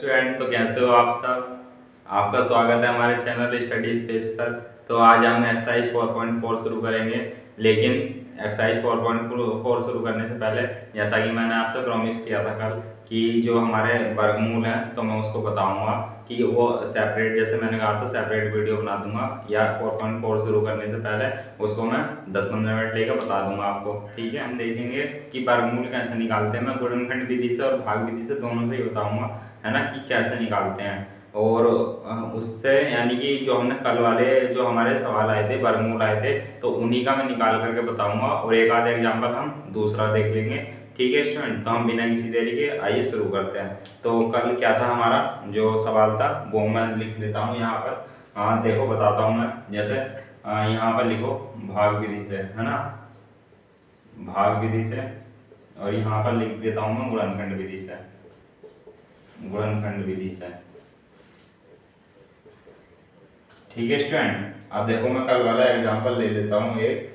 Student, तो कैसे हो आप सब। आपका स्वागत है हमारे चैनल स्टडी स्पेस पर। तो आज हम एक्सरसाइज 4.4 शुरू करेंगे, लेकिन एक्सरसाइज 4.4 शुरू करने से पहले जैसा कि मैंने आपसे प्रॉमिस किया था कल कि जो हमारे वर्गमूल हैं तो मैं उसको बताऊंगा कि वो सेपरेट, जैसे मैंने कहा था सेपरेट वीडियो बना दूंगा, या 4.4 शुरू करने से पहले उसको मैं 10-15 मिनट लेकर बता दूंगा आपको। ठीक है, हम देखेंगे कि वर्गमूल कैसे निकालते हैं। मैं गुणनखंड विधि से और भाग विधि से दोनों से ही बताऊंगा, है ना, कि कैसे निकालते हैं। और उससे यानी कि जो हमने कल वाले जो हमारे सवाल आए थे, वर्गमूल आए थे, तो उन्हीं का मैं निकाल करके बताऊंगा और एक आध एग्जाम्पल हम दूसरा देख लेंगे। ठीक है स्टूडेंट, तो हम बिना किसी देरी के आइए शुरू करते हैं। तो कल क्या था हमारा जो सवाल था वो मैं लिख देता हूँ यहाँ पर। देखो बताता हूँ मैं, जैसे यहाँ पर लिखो भाग विधि से, है ना, भाग विधि से, और यहाँ पर लिख देता हूँ मैं गुणनखंड विधि से, गुणनखंड विधि से। ठीक है स्टूडेंट, अब देखो मैं कल वाला एग्जांपल ले लेता हूँ एक।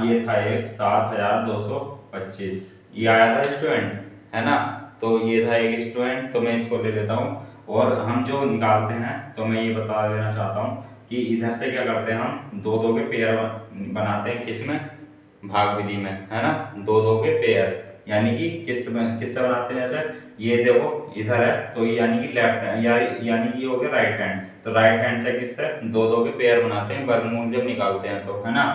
ये था एक 7225, ये आया था स्टूडेंट, है ना। तो ये था एक स्टूडेंट, तो मैं इसको ले लेता हूँ। और हम जो निकालते हैं तो मैं ये बता देना चाहता हूँ कि इधर से क्या करते हैं, हम दो दो के पेयर बनाते हैं, किसमें, भाग विधि में, है ना, दो दो के पेयर। यानी कि किससे बनाते हैं, जैसे ये देखो इधर है तो ये यानी कि लेफ्ट है, यानी कि ये हो गया राइट हैंड, तो राइट हैंड से किससे दो दो के पेयर बनाते हैं वर्गमूल जब निकालते हैं तो, है ना।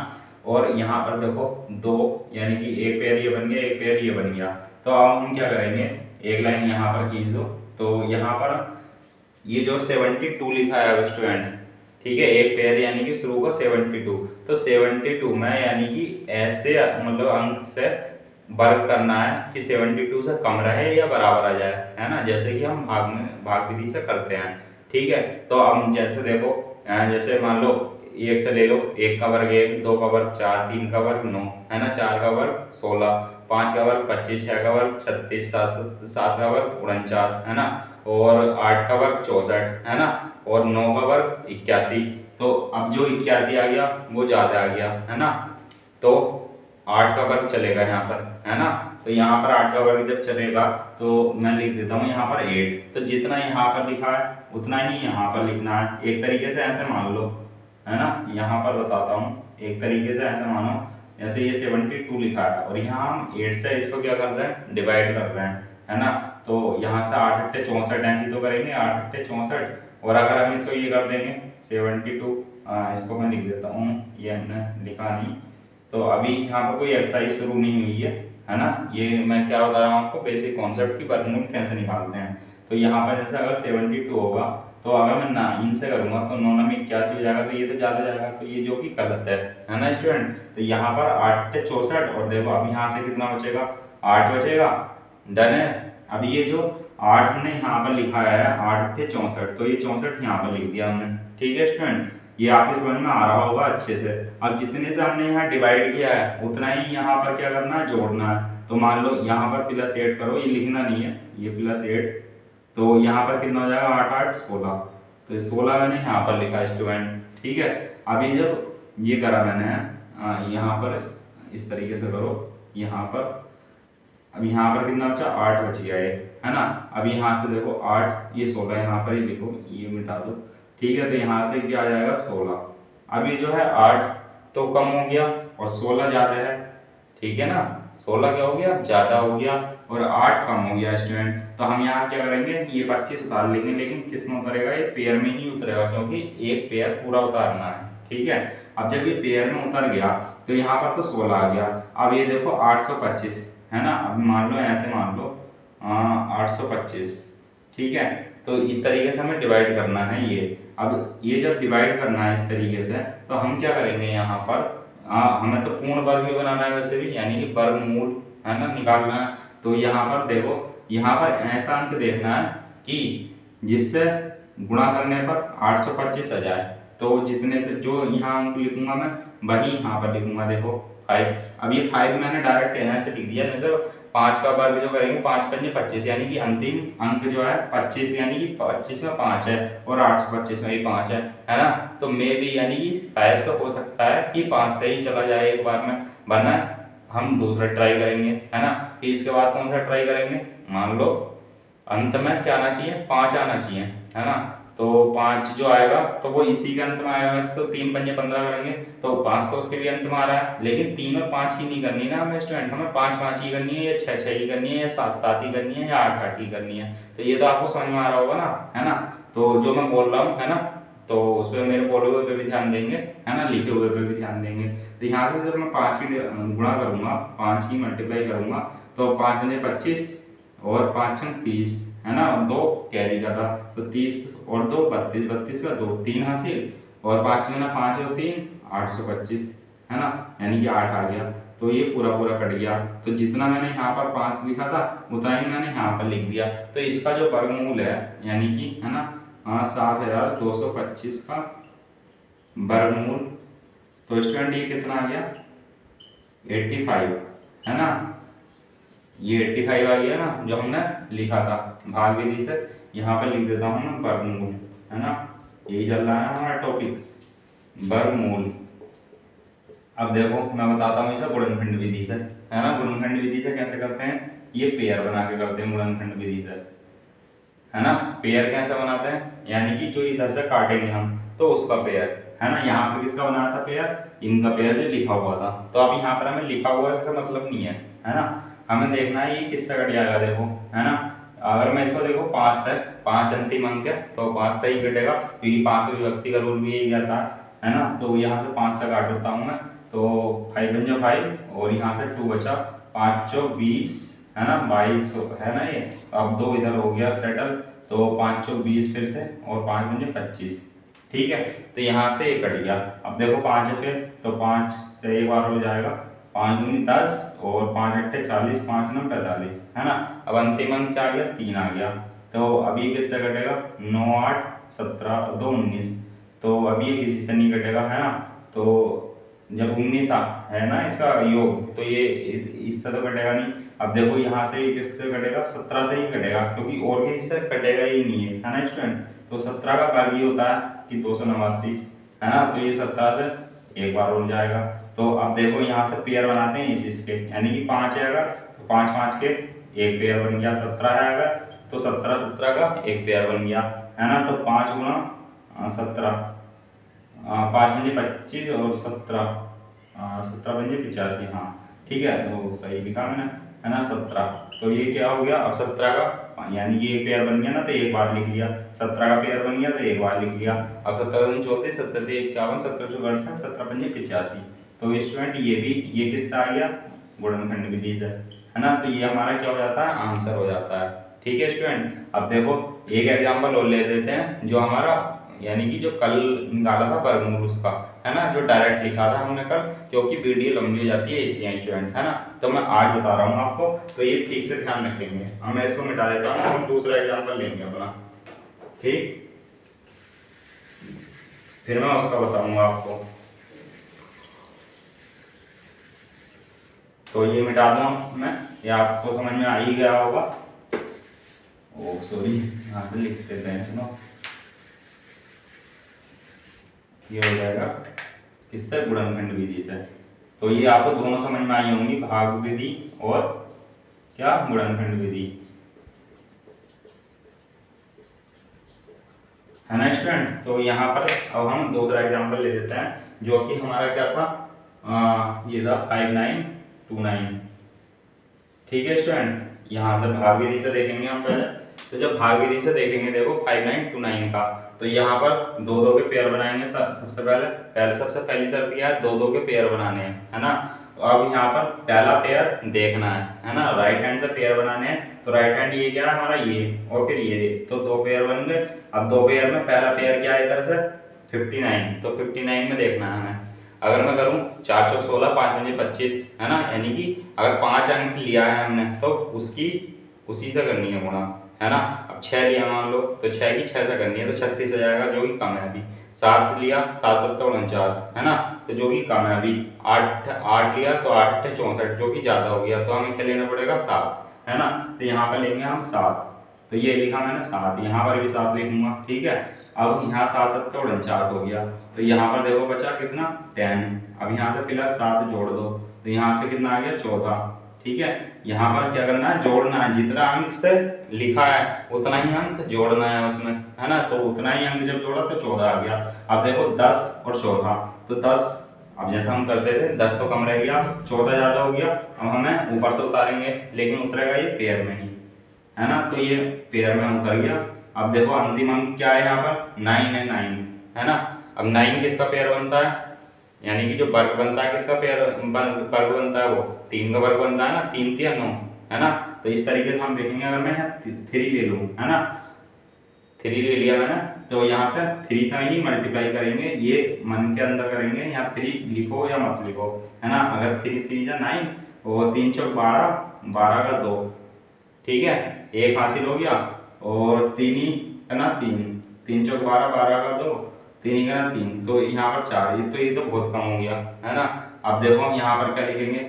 और यहाँ पर देखो दो, यानी कि एक पेयर ये बन गया, एक पेयर ये बन गया। तो अब हम क्या करेंगे, एक लाइन यहाँ पर खींच दो। तो यहाँ पर ये जो 72 लिखा है स्टूडेंट, ठीक है, एक पेयर यानी कि शुरू का 72, तो 72 में यानी कि ऐसे मतलब अंक से वर्ग करना है कि 72 से कम रहे या बराबर आ जाए, है ना, जैसे कि हम भाग विधि से करते हैं। ठीक है, तो अब जैसे देखो, जैसे मान लो एक से ले लो, एक का वर्ग 1, दो का वर्ग 4, तीन का वर्ग 9, है ना, चार का वर्ग 16, पाँच का वर्ग 25, छः का वर्ग 36, सात का वर्ग 49, है ना, और आठ का वर्ग 64, है ना, और 9 का वर्ग 81। तो अब जो 81 आ गया वो ज़्यादा आ गया, है ना, तो 8 का वर्ग चलेगा यहाँ पर, है ना। तो यहाँ पर 8 का वर्ग जब चलेगा तो मैं लिख देता हूँ यहाँ पर 8। तो जितना यहाँ पर लिखा है उतना ही यहाँ पर लिखना है, एक तरीके से ऐसे मान लो, है ना। यहाँ पर बताता हूँ, एक तरीके से ऐसे मानो, जैसे ये 72 लिखा है और यहाँ हम 8 से इसको क्या कर रहे हैं, डिवाइड कर रहे हैं, है ना। तो यहाँ से 8 अट्ठे 64 ऐसी तो करेंगे, 8 अट्ठे 64, और अगर हम इसको ये कर देंगे 72, इसको मैं लिख देता हूँ, ये हमने लिखा नहीं। तो अभी यहाँ पर कोई एक्सरसाइज शुरू नहीं हुई है ना। ये मैं क्या बता रहा हूँ आपको, बेसिक कॉन्सेप्ट की वर्गमूल कैसे निकालते हैं। तो यहाँ पर जैसे अगर 72 होगा, तो अगर मैं 9 से करूँगा तो 9 में 81 हो जाएगा, तो ये तो ज़्यादा जाएगा, तो ये जो कि गलत है ना स्टूडेंट। तो यहाँ पर 8 64, और देखो अब यहाँ से कितना बचेगा, 8 बचेगा, डन है। अब ये जो 8 हमने यहाँ पर लिखा है 8 अट्ठे 64, तो ये 64 यहाँ पर लिख दिया हमने। ठीक है स्टूडेंट, ये आपके समझ में आ रहा होगा अच्छे से। अब जितने से हमने यहाँ डिवाइड किया है उतना ही यहाँ पर क्या करना है, जोड़ना है। तो मान लो यहाँ पर +8 करो, ये लिखना नहीं है, ये +8, तो यहाँ पर कितना हो जाएगा, 8 8 16, तो 16 मैंने यहाँ पर लिखा स्टूडेंट। ठीक है, अभी जब ये करा मैंने यहाँ पर इस तरीके से करो, यहाँ पर अब यहाँ पर कितना बचा, 8 बच गया है ना। अब यहाँ से देखो 8, ये 16 यहाँ पर ही लिखो, ये मिटा दो। ठीक है, तो यहाँ से क्या आ जाएगा 16। अब ये जो है 8 तो कम हो गया और 16 ज़्यादा है, ठीक है ना, 16 क्या हो गया, ज़्यादा हो गया, और 8 कम हो गया स्टूडेंट। तो हम यहाँ क्या करेंगे, ये 25 उतार लेंगे, लेकिन किस में उतरेगा, ये पेयर में ही उतरेगा, क्योंकि एक पेयर पूरा उतारना है। ठीक है, अब जब ये पेयर में उतर गया तो यहाँ पर तो 16 आ गया। अब ये देखो 825, है ना, अब मान लो ऐसे मान लो 825। ठीक है, तो इस तरीके से हमें डिवाइड करना है ये। अब ये जब डिवाइड करना है इस तरीके से, तो हम क्या करेंगे यहाँ पर, हमें तो पूर्ण वर्ग भी बनाना है वैसे भी, यानी कि वर्गमूल, है ना, निकालना है। तो यहाँ पर देखो, यहाँ पर ऐसा अंक देखना है कि जिससे गुणा करने पर 825 आ जाए। तो जितने से जो यहाँ अंक लिखूंगा मैं वही यहाँ पर लिखूंगा, देखो 5। अब ये 5 मैंने डायरेक्ट यहाँ से लिख दिया, जैसे 5 का वर्ग जो करेंगे 5 5 25, यानी कि अंतिम अंक जो है 25, यानी कि 25 में 5 है और 825 में भी 5 है ना। तो मे भी यानी कि शायद से हो सकता है कि 5 से ही चला जाए एक बार में, वरना हम दूसरा ट्राई करेंगे, है ना। फिर इसके बाद कौन सा ट्राई करेंगे, मान लो अंत में क्या आना चाहिए, 5 आना चाहिए, है ना। तो 5 जो आएगा तो वो इसी के अंत में आएगा। वैसे तो 3 पंजे 15 करेंगे तो 5 तो उसके भी अंत में आ रहा है, लेकिन 3 और 5 ही नहीं करनी ना हमें स्टूडेंट, हमें 5 5 ही करनी है, या 6 6 ही करनी है, या 7 7 ही करनी है, या 8 8 ही करनी है। तो ये तो आपको समझ में आ रहा होगा ना, है ना। तो जो मैं बोल रहा हूँ, है ना, तो उस पर मेरे बोले हुए पे भी ध्यान देंगे, है ना, लिखे हुए पे भी ध्यान देंगे। तो यहाँ से जब मैं 5 की गुणा करूंगा, 5 की मल्टीप्लाई करूंगा, तो 5 पंजे 25 और 5 छंग 30, है ना, 2 कैरी का था, तो 30 और 2 32, 32 का 2 3 हासिल, और 5 गुना 5 और 3 825, है ना, यानी कि 8 आ गया। तो ये पूरा पूरा कट गया। तो जितना मैंने यहाँ पर 5 लिखा था उतना ही मैंने यहाँ पर लिख दिया। तो इसका जो वर्गमूल है, यानी कि, है ना, 7225 का वर्गमूल, तो स्टूडेंट ये कितना आ गया, 85, है ना। ये 85 आ गया ना, जो हमने लिखा था भाग विधि से। यहाँ पे लिख देता हूँ मैं वर्गमूल, है ना, यही चल रहा है हमारा टॉपिक, वर्गमूल। अब देखो मैं बताता हूँ इसे गुणनखंड विधि से, है ना। गुणनखंड विधि से कैसे करते हैं, ये पेयर बना के करते हैं गुणनखंड विधि से, है ना। पेयर कैसे बनाते हैं, यानी कि जो इधर से काटेंगे हम तो उसका पेयर, है ना। यहाँ पे किसका बनाया था पेयर, इनका पेयर जो लिखा हुआ था। तो अब यहाँ पर हमें लिखा हुआ का मतलब नहीं है ना, हमें देखना है ये किससे कट जाएगा, देखो, है ना। अगर मैं इसको देखो 5 है, 5 अंतिम अंक है, तो 5 से ही कटेगा, क्योंकि 5 विभक्ति का रूल भी यही कहता है ना। तो यहाँ से 5 से काट देता हूँ मैं, तो 5 बन जाओ 5, और यहाँ से 2 बचा, 5 चौ 20, है ना, 22 है ना ये। अब 2 इधर हो गया सेटल, तो 5 चौ 20 फिर से, और 5 बन जाए 25, ठीक है। तो यहाँ से ये कट गया। अब देखो 5 है फिर, तो 5 से एक बार हो जाएगा, 5 दूनी 10, और 5 अट्ठे 40, 5 नौ 45, है ना। अब अंतिम अंक क्या आ गया, 3 आ गया। तो अभी किससे कटेगा, 9 8 17 2 19, तो अभी ये किसी से नहीं कटेगा, है ना। तो जब 19 है ना इसका योग, तो ये इससे तो कटेगा नहीं। अब देखो यहाँ से किससे कटेगा, 17 से ही कटेगा, क्योंकि और के इससे कटेगा ही नहीं है ना स्टूडेंट। तो 17 का कार्य होता है कि 289, है ना। तो ये 17 से एक बार हो जाएगा। तो अब देखो यहाँ से पेयर बनाते हैं इसके, यानी कि 5 है अगर, तो 5 5 के एक पेयर बन गया, 17 है अगर, तो 17 17 का एक पेयर बन गया, है ना। तो 5 गुना 17, 5 पंजे 25 और 17, 17 पंजे 85, हाँ ठीक है, तो सही लिखा मैंने, है ना, 17। तो ये क्या हो गया, अब 17 का, यानी ये पेयर बन गया ना, तो एक बार लिख लिया, 17 का पेयर बन गया तो एक बार लिख लिया। अब 17 दूनी 34, 17 से 51, 17 चौ 68, 17 पंजे 85। तो स्टूडेंट ये भी, ये किससे आ गया, गुणनखंड विधि से, है ना। तो ये हमारा क्या हो जाता है, आंसर हो जाता है, ठीक है स्टूडेंट। अब देखो एक एग्जाम्पल और ले लेते हैं, जो हमारा, यानी कि जो कल निकाला था वर्गमूल उसका, है ना, जो डायरेक्ट लिखा था हमने कल, क्योंकि वीडियो लंबी हो जाती है इसलिए स्टूडेंट, है ना। तो मैं आज बता रहा हूँ आपको, तो ये ठीक से ध्यान रखेंगे। अब मैं इसको मिटा देता हूँ, हम दूसरा एग्जाम्पल लेंगे अपना, ठीक, फिर मैं उसका बताऊंगा आपको। तो ये मिटा दूँ मैं, ये आपको समझ में आ ही गया होगा। ओ सॉरी, यहाँ से लिख देते हैं, सुनो, ये हो जाएगा किससे, गुणनखंड विधि से। तो ये आपको दोनों समझ में आई होंगी, भाग विधि और क्या, गुणनखंड विधि, है ना स्टूडेंट। तो यहाँ पर अब हम दूसरा एग्जांपल ले लेते हैं, जो कि हमारा क्या था, ये था 5929, ठीक है स्टूडेंट। यहाँ से भाग विधि से देखेंगे हम पहले। तो जब भाग विधि से देखेंगे, देखो 5929 का, तो यहाँ पर दो दो के पेयर बनाएंगे। सबसे पहले सबसे पहली शर्त क्या है, दो दो के पेयर बनाने हैं, है ना। तो अब यहाँ पर पहला पेयर देखना है ना, राइट हैंड से पेयर बनाने हैं। तो राइट हैंड ये क्या है हमारा, ये, और फिर ये, तो दो पेयर बन गए। अब दो पेयर में पहला पेयर क्या है इधर से, 59, तो 59 में देखना है हमें। अगर मैं करूँ 4 चौक 16, 5 पंजे 25, है ना, यानी कि अगर 5 अंक लिया है हमने तो उसकी उसी से करनी है गुणा, है ना। अब 6 लिया मान लो, तो 6 की 6 से करनी है, तो 36 हो जाएगा, जो कि कम है अभी। 7 लिया, 7 7 49, है ना, तो जो कि कम है अभी। 8 लिया तो 8 8 64, जो कि ज़्यादा हो गया, तो हमें क्या लेना पड़ेगा, 7, है ना। तो यहाँ पर लेंगे हम 7, तो ये लिखा मैंने 7, यहाँ पर भी 7 लिखूंगा, ठीक है। अब यहाँ 7 7 49 हो गया, तो यहाँ पर देखो बचा कितना, 10। अब यहाँ से प्लस 7 जोड़ दो, तो यहाँ से कितना आ गया, 14, ठीक है। यहाँ पर क्या करना है, जोड़ना है। जितना अंक से लिखा है उतना ही अंक जोड़ना है उसमें, है ना। तो उतना ही अंक जब जोड़ा तो 14 आ गया। अब देखो 10 और 14, तो 10 अब जैसा हम करते थे 10 तो कम रह गया, 14 ज़्यादा हो गया। अब हमें ऊपर से उतारेंगे, लेकिन उतरेगा ये पेयर में ही, है ना। तो ये पेयर में उतर गया। अब देखो अंतिम अंक क्या है यहाँ पर, 9 है, 9 है ना। अब 9 किसका पेयर बनता है, यानी कि जो वर्ग बनता है किसका पेयर वर्ग बनता है, वो 3 का वर्ग बनता है ना, 3 3 9, है ना। तो इस तरीके से हम देखेंगे, अगर मैं यहाँ 3 ले लूँ, है ना, 3 ले लिया मैंने, तो यहाँ से 3 से ही मल्टीप्लाई करेंगे, ये मन के अंदर करेंगे। यहाँ 3 लिखो या मत लिखो, है ना। अगर 3 3 जा 9 और 3 चौक 12, 12 का 2, ठीक है, एक हासिल हो गया। और 3 ही है ना, 3 3 चौक 12, 12 का 2, 3 ही का ना 3, तो यहाँ पर 4, ये तो बहुत कम हो गया, है ना। अब देखो यहाँ पर क्या लिखेंगे,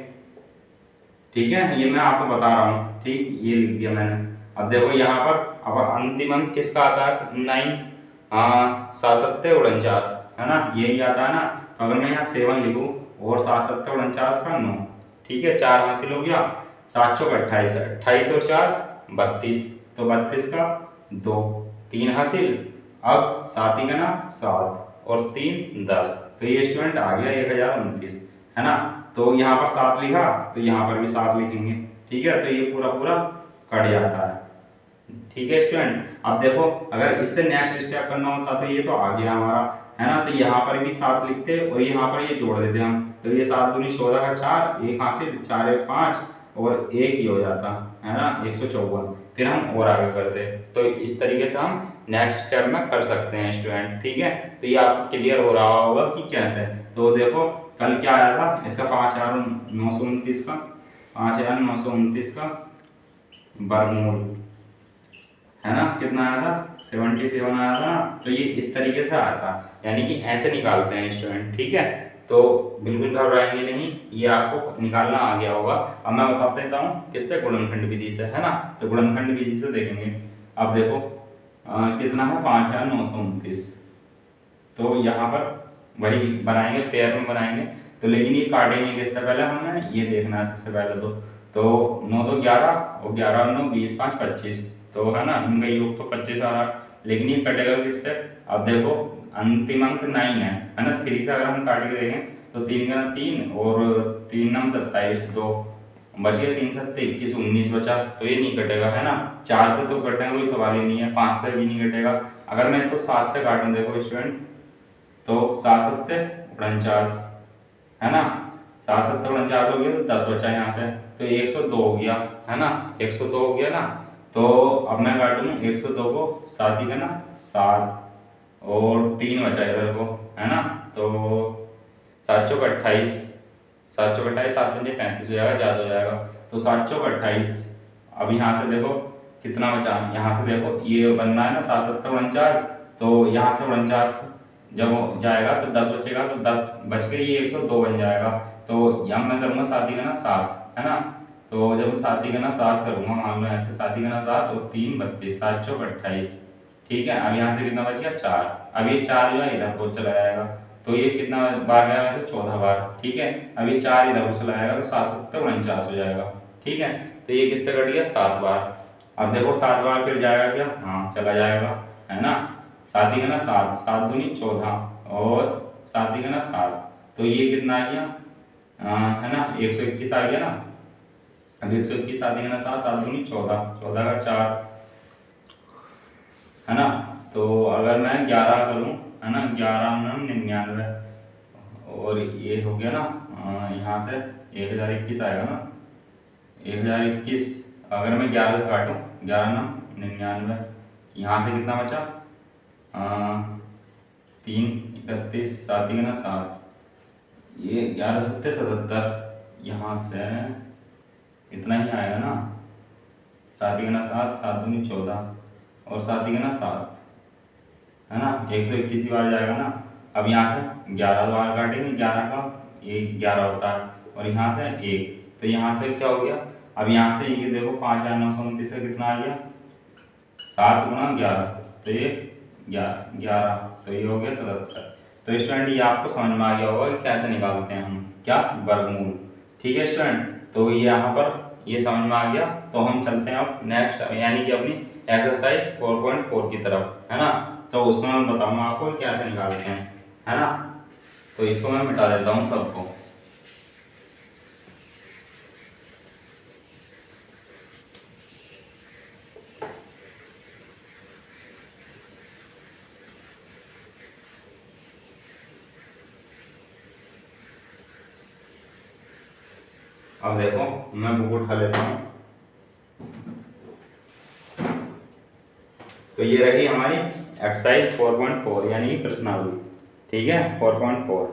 ठीक है, ये मैं आपको बता रहा हूँ, ठीक, ये लिख दिया मैंने। अब देखो यहाँ पर अब अंतिम अंक किसका आता है, 9, हाँ, 7 7 49, है ना, यही आता है ना। तो अगर मैं यहाँ 7 लिखूँ और 7 7 49 का 9, ठीक है, 4 हासिल हो गया। 7 चौक 28, 28 और 4 32, तो 32 का 2, 3 हासिल। अब 7 ही का ना 7 और 3 10, तो ये स्टूडेंट आ गया 1029, है ना। तो यहाँ पर 7 लिखा, तो यहाँ पर भी 7 लिखेंगे, ठीक है। तो ये पूरा पूरा कट जाता है, ठीक है स्टूडेंट। अब देखो अगर इससे नेक्स्ट स्टेप करना होता तो ये तो आ गया हमारा, है ना। तो यहाँ पर भी 7 लिखते और यहाँ पर ये जोड़ देते हम, तो ये 7 दूनी 14 का 4, एक हासिल, 4 1 5 और एक ही हो जाता, है ना, 154। फिर हम और आगे करते, तो इस तरीके से हम नेक्स्ट स्टेप में कर सकते हैं स्टूडेंट, ठीक है। तो ये आपको क्लियर हो रहा होगा कि कैसे। तो देखो कल क्या आया था इसका, 5929 का, 5929 का वर्गमूल, है ना, कितना आया था, 77 आया था ना। तो ये इस तरीके से आया था, यानी कि ऐसे निकालते हैं स्टूडेंट, ठीक है। तो बिल्कुल घबराएंगे नहीं, ये आपको निकालना आ गया होगा। अब मैं बता देता हूँ किससे, गुणनखंड विधि से, है ना। तो गुणनखंड विधि से देखेंगे। अब देखो कितना है, 5929, तो यहाँ पर वही बनाएंगे, पेयर में बनाएंगे। तो लेकिन ये काटेंगे किससे पहले, हमें ये देखना है सबसे पहले। तो 9 2 11 और 11 और 9 20 5 25, तो है ना, इनका योग तो 25 आ रहा, लेकिन ये कटेगा किससे। अब देखो अंतिम अंक 9 है ना, 3 से अगर हम काट के देखें तो 3 का 3 और 3 नम 27, 2 बच गया, 3 7 21 19 बचा, तो ये नहीं कटेगा, है ना। 4 से तो कटने का कोई सवाल ही नहीं है, 5 से भी नहीं कटेगा। अगर मैं इसको 7 से काटूं, देखो स्टूडेंट, तो 7 7 49, है ना, 7 7 49 हो गया, तो 10 बचा यहाँ से, तो 102 हो गया, है ना, 102 हो गया ना। तो अब मैं काटूँ 102 को, 7 ही का ना 7 और 3 बचा इधर को, है ना। तो 7 चौक 28, 7 चौक 28, 7 पंजे 35 हो जाएगा, ज़्यादा हो जाएगा, तो 7 चौक 28। अब यहाँ से देखो कितना बचा, यहाँ से देखो ये बनना है ना 7 7 49, तो यहाँ से 49 जब जाएगा तो 10 बचेगा, तो 10 बच के ये 102 बन जाएगा। तो यहाँ मैं करूँगा 7 का ना 7, है ना। तो जब 7 का ना 7 करूँगा, मान लो ऐसे 7 का ना 7 और 3 32, 7 चौक 28, ठीक है। अब यहाँ से कितना बच गया, 4। अब ये 4 जो है इधर को चला जाएगा, तो ये कितना बार गया वैसे, 14 बार, ठीक है। अब ये 4 इधर को चला जाएगा, तो 7 7 49 हो जाएगा, ठीक है। तो ये किससे कट गया, 7 बार। अब देखो 7 बार फिर जाएगा क्या, हाँ चला जाएगा, है ना। 7 का ना 7, 7 दूनी 14 और 7 का ना 7, तो ये कितना आ गया, है ना, 121 आ गया ना। अब 121 7 का ना 7, 7 दूनी 14, 14 का 4, है ना। तो अगर मैं 11 करूँ, है ना, 11 9 99, और ये हो गया ना, यहाँ से 1021 आएगा ना, 1021। अगर मैं 11 से काटूँ, 11 9 99, यहाँ से कितना बचा, 3 31, 7 का ना 7, ये 11 7 77, यहाँ से इतना ही आएगा ना, 7 का ना 7, 7 दूनी 14 और 7 का ना 7, है ना, 121 बार जाएगा ना। अब यहाँ से 11 बार काटेंगे, 11 का ये 11 होता है, और यहाँ से 1, तो यहाँ से क्या हो गया। अब यहाँ से ये देखो 5929 से कितना आ गया, 7 गुना 11, तो ये 11, तो ये हो गया 77। तो स्टूडेंट ये आपको समझ में आ गया होगा कि कैसे निकालते हैं हम क्या, वर्गमूल, ठीक है स्टूडेंट। तो ये यहाँ पर ये समझ में आ गया। तो हम चलते हैं अब नेक्स्ट यानी कि अपनी एक्सरसाइज 4.4 की तरफ, है ना। तो उसमें मैं बताऊंगा आपको कैसे निकालते हैं, है ना। तो इसको मैं मिटा देता हूँ सबको। अब देखो मैं बुक उठा लेता हूँ। तो ये रही हमारी एक्सरसाइज 4.4 यानी कि प्रश्नावली, ठीक है 4.4।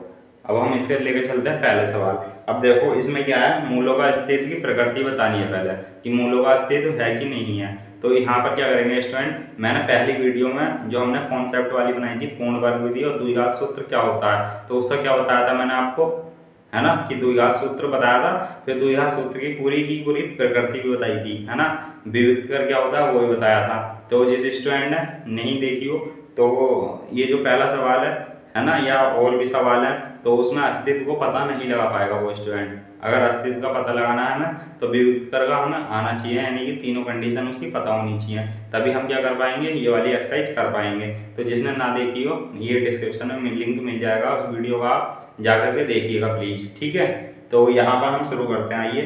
अब हम इसके लेके चलते हैं पहले सवाल। अब देखो इसमें क्या है, मूलों का अस्तित्व की प्रकृति बतानी है पहले कि मूलों का अस्तित्व है कि नहीं है। तो यहाँ पर क्या करेंगे स्टूडेंट, मैंने पहली वीडियो में जो हमने कॉन्सेप्ट वाली बनाई थी पूर्ण वर्ग विधि और द्विघात सूत्र क्या होता है, तो उसका क्या बताया था मैंने आपको, है ना, कि द्विघात सूत्र बताया था। फिर द्विघात सूत्र की पूरी प्रकृति भी बताई थी, है ना। विविध कर क्या होता है वो भी बताया था। तो जिस स्टूडेंट ने नहीं देखी हो तो ये जो पहला सवाल है ना, या और भी सवाल है, तो उसमें अस्तित्व को पता नहीं लगा पाएगा वो स्टूडेंट। अगर अस्तित्व का पता लगाना है हमें तो विविध कर का हमें आना चाहिए, यानी कि तीनों कंडीशन उसकी पता होनी चाहिए, तभी हम क्या कर पाएंगे, ये वाली एक्सरसाइज कर पाएंगे। तो जिसने ना देखी हो ये डिस्क्रिप्शन में लिंक मिल जाएगा उस वीडियो का, आप जाकर के देखिएगा प्लीज, ठीक है। तो यहाँ पर हम शुरू करते हैं, आइए।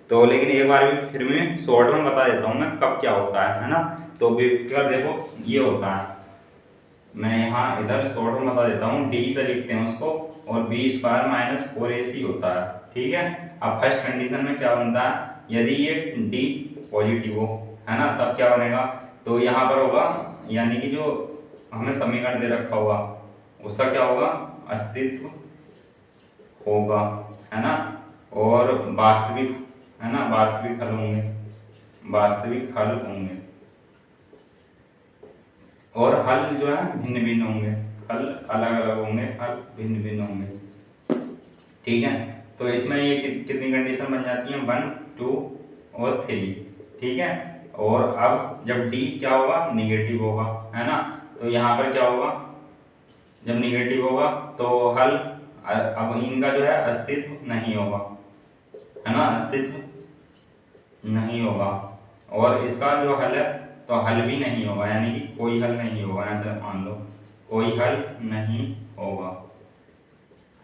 तो लेकिन एक बार भी फिर मैं शॉर्ट में बता देता हूँ मैं कब क्या होता है ना। तो विविधकर देखो ये होता है, मैं यहाँ इधर शॉर्ट में बता देता हूँ, डी से लिखते हैं उसको, और बी स्क्वायर माइनस 4ac होता है, ठीक है। अब फर्स्ट कंडीशन में क्या बनता है, यदि ये डी पॉजिटिव हो, है ना, तब क्या बनेगा, तो यहाँ पर होगा यानी कि जो हमें समीकरण दे रखा होगा उसका क्या होगा, अस्तित्व होगा, है ना। और वास्तविक, है ना, वास्तविक हल होंगे, वास्तविक हल होंगे, और हल जो है भिन्न भिन्न होंगे, हल अलग अलग होंगे, हल भिन्न भिन्न होंगे, ठीक है। तो इसमें ये कितनी कंडीशन बन जाती है, 1 2 और 3, ठीक है। और अब जब डी क्या होगा, निगेटिव होगा, है ना, तो यहाँ पर क्या होगा, जब निगेटिव होगा तो हल, अब इनका जो है अस्तित्व नहीं होगा, है ना, अस्तित्व नहीं होगा। और इसका जो हल है तो हल भी नहीं होगा, यानी कि कोई हल नहीं होगा, ऐसे मान लो कोई हल नहीं होगा,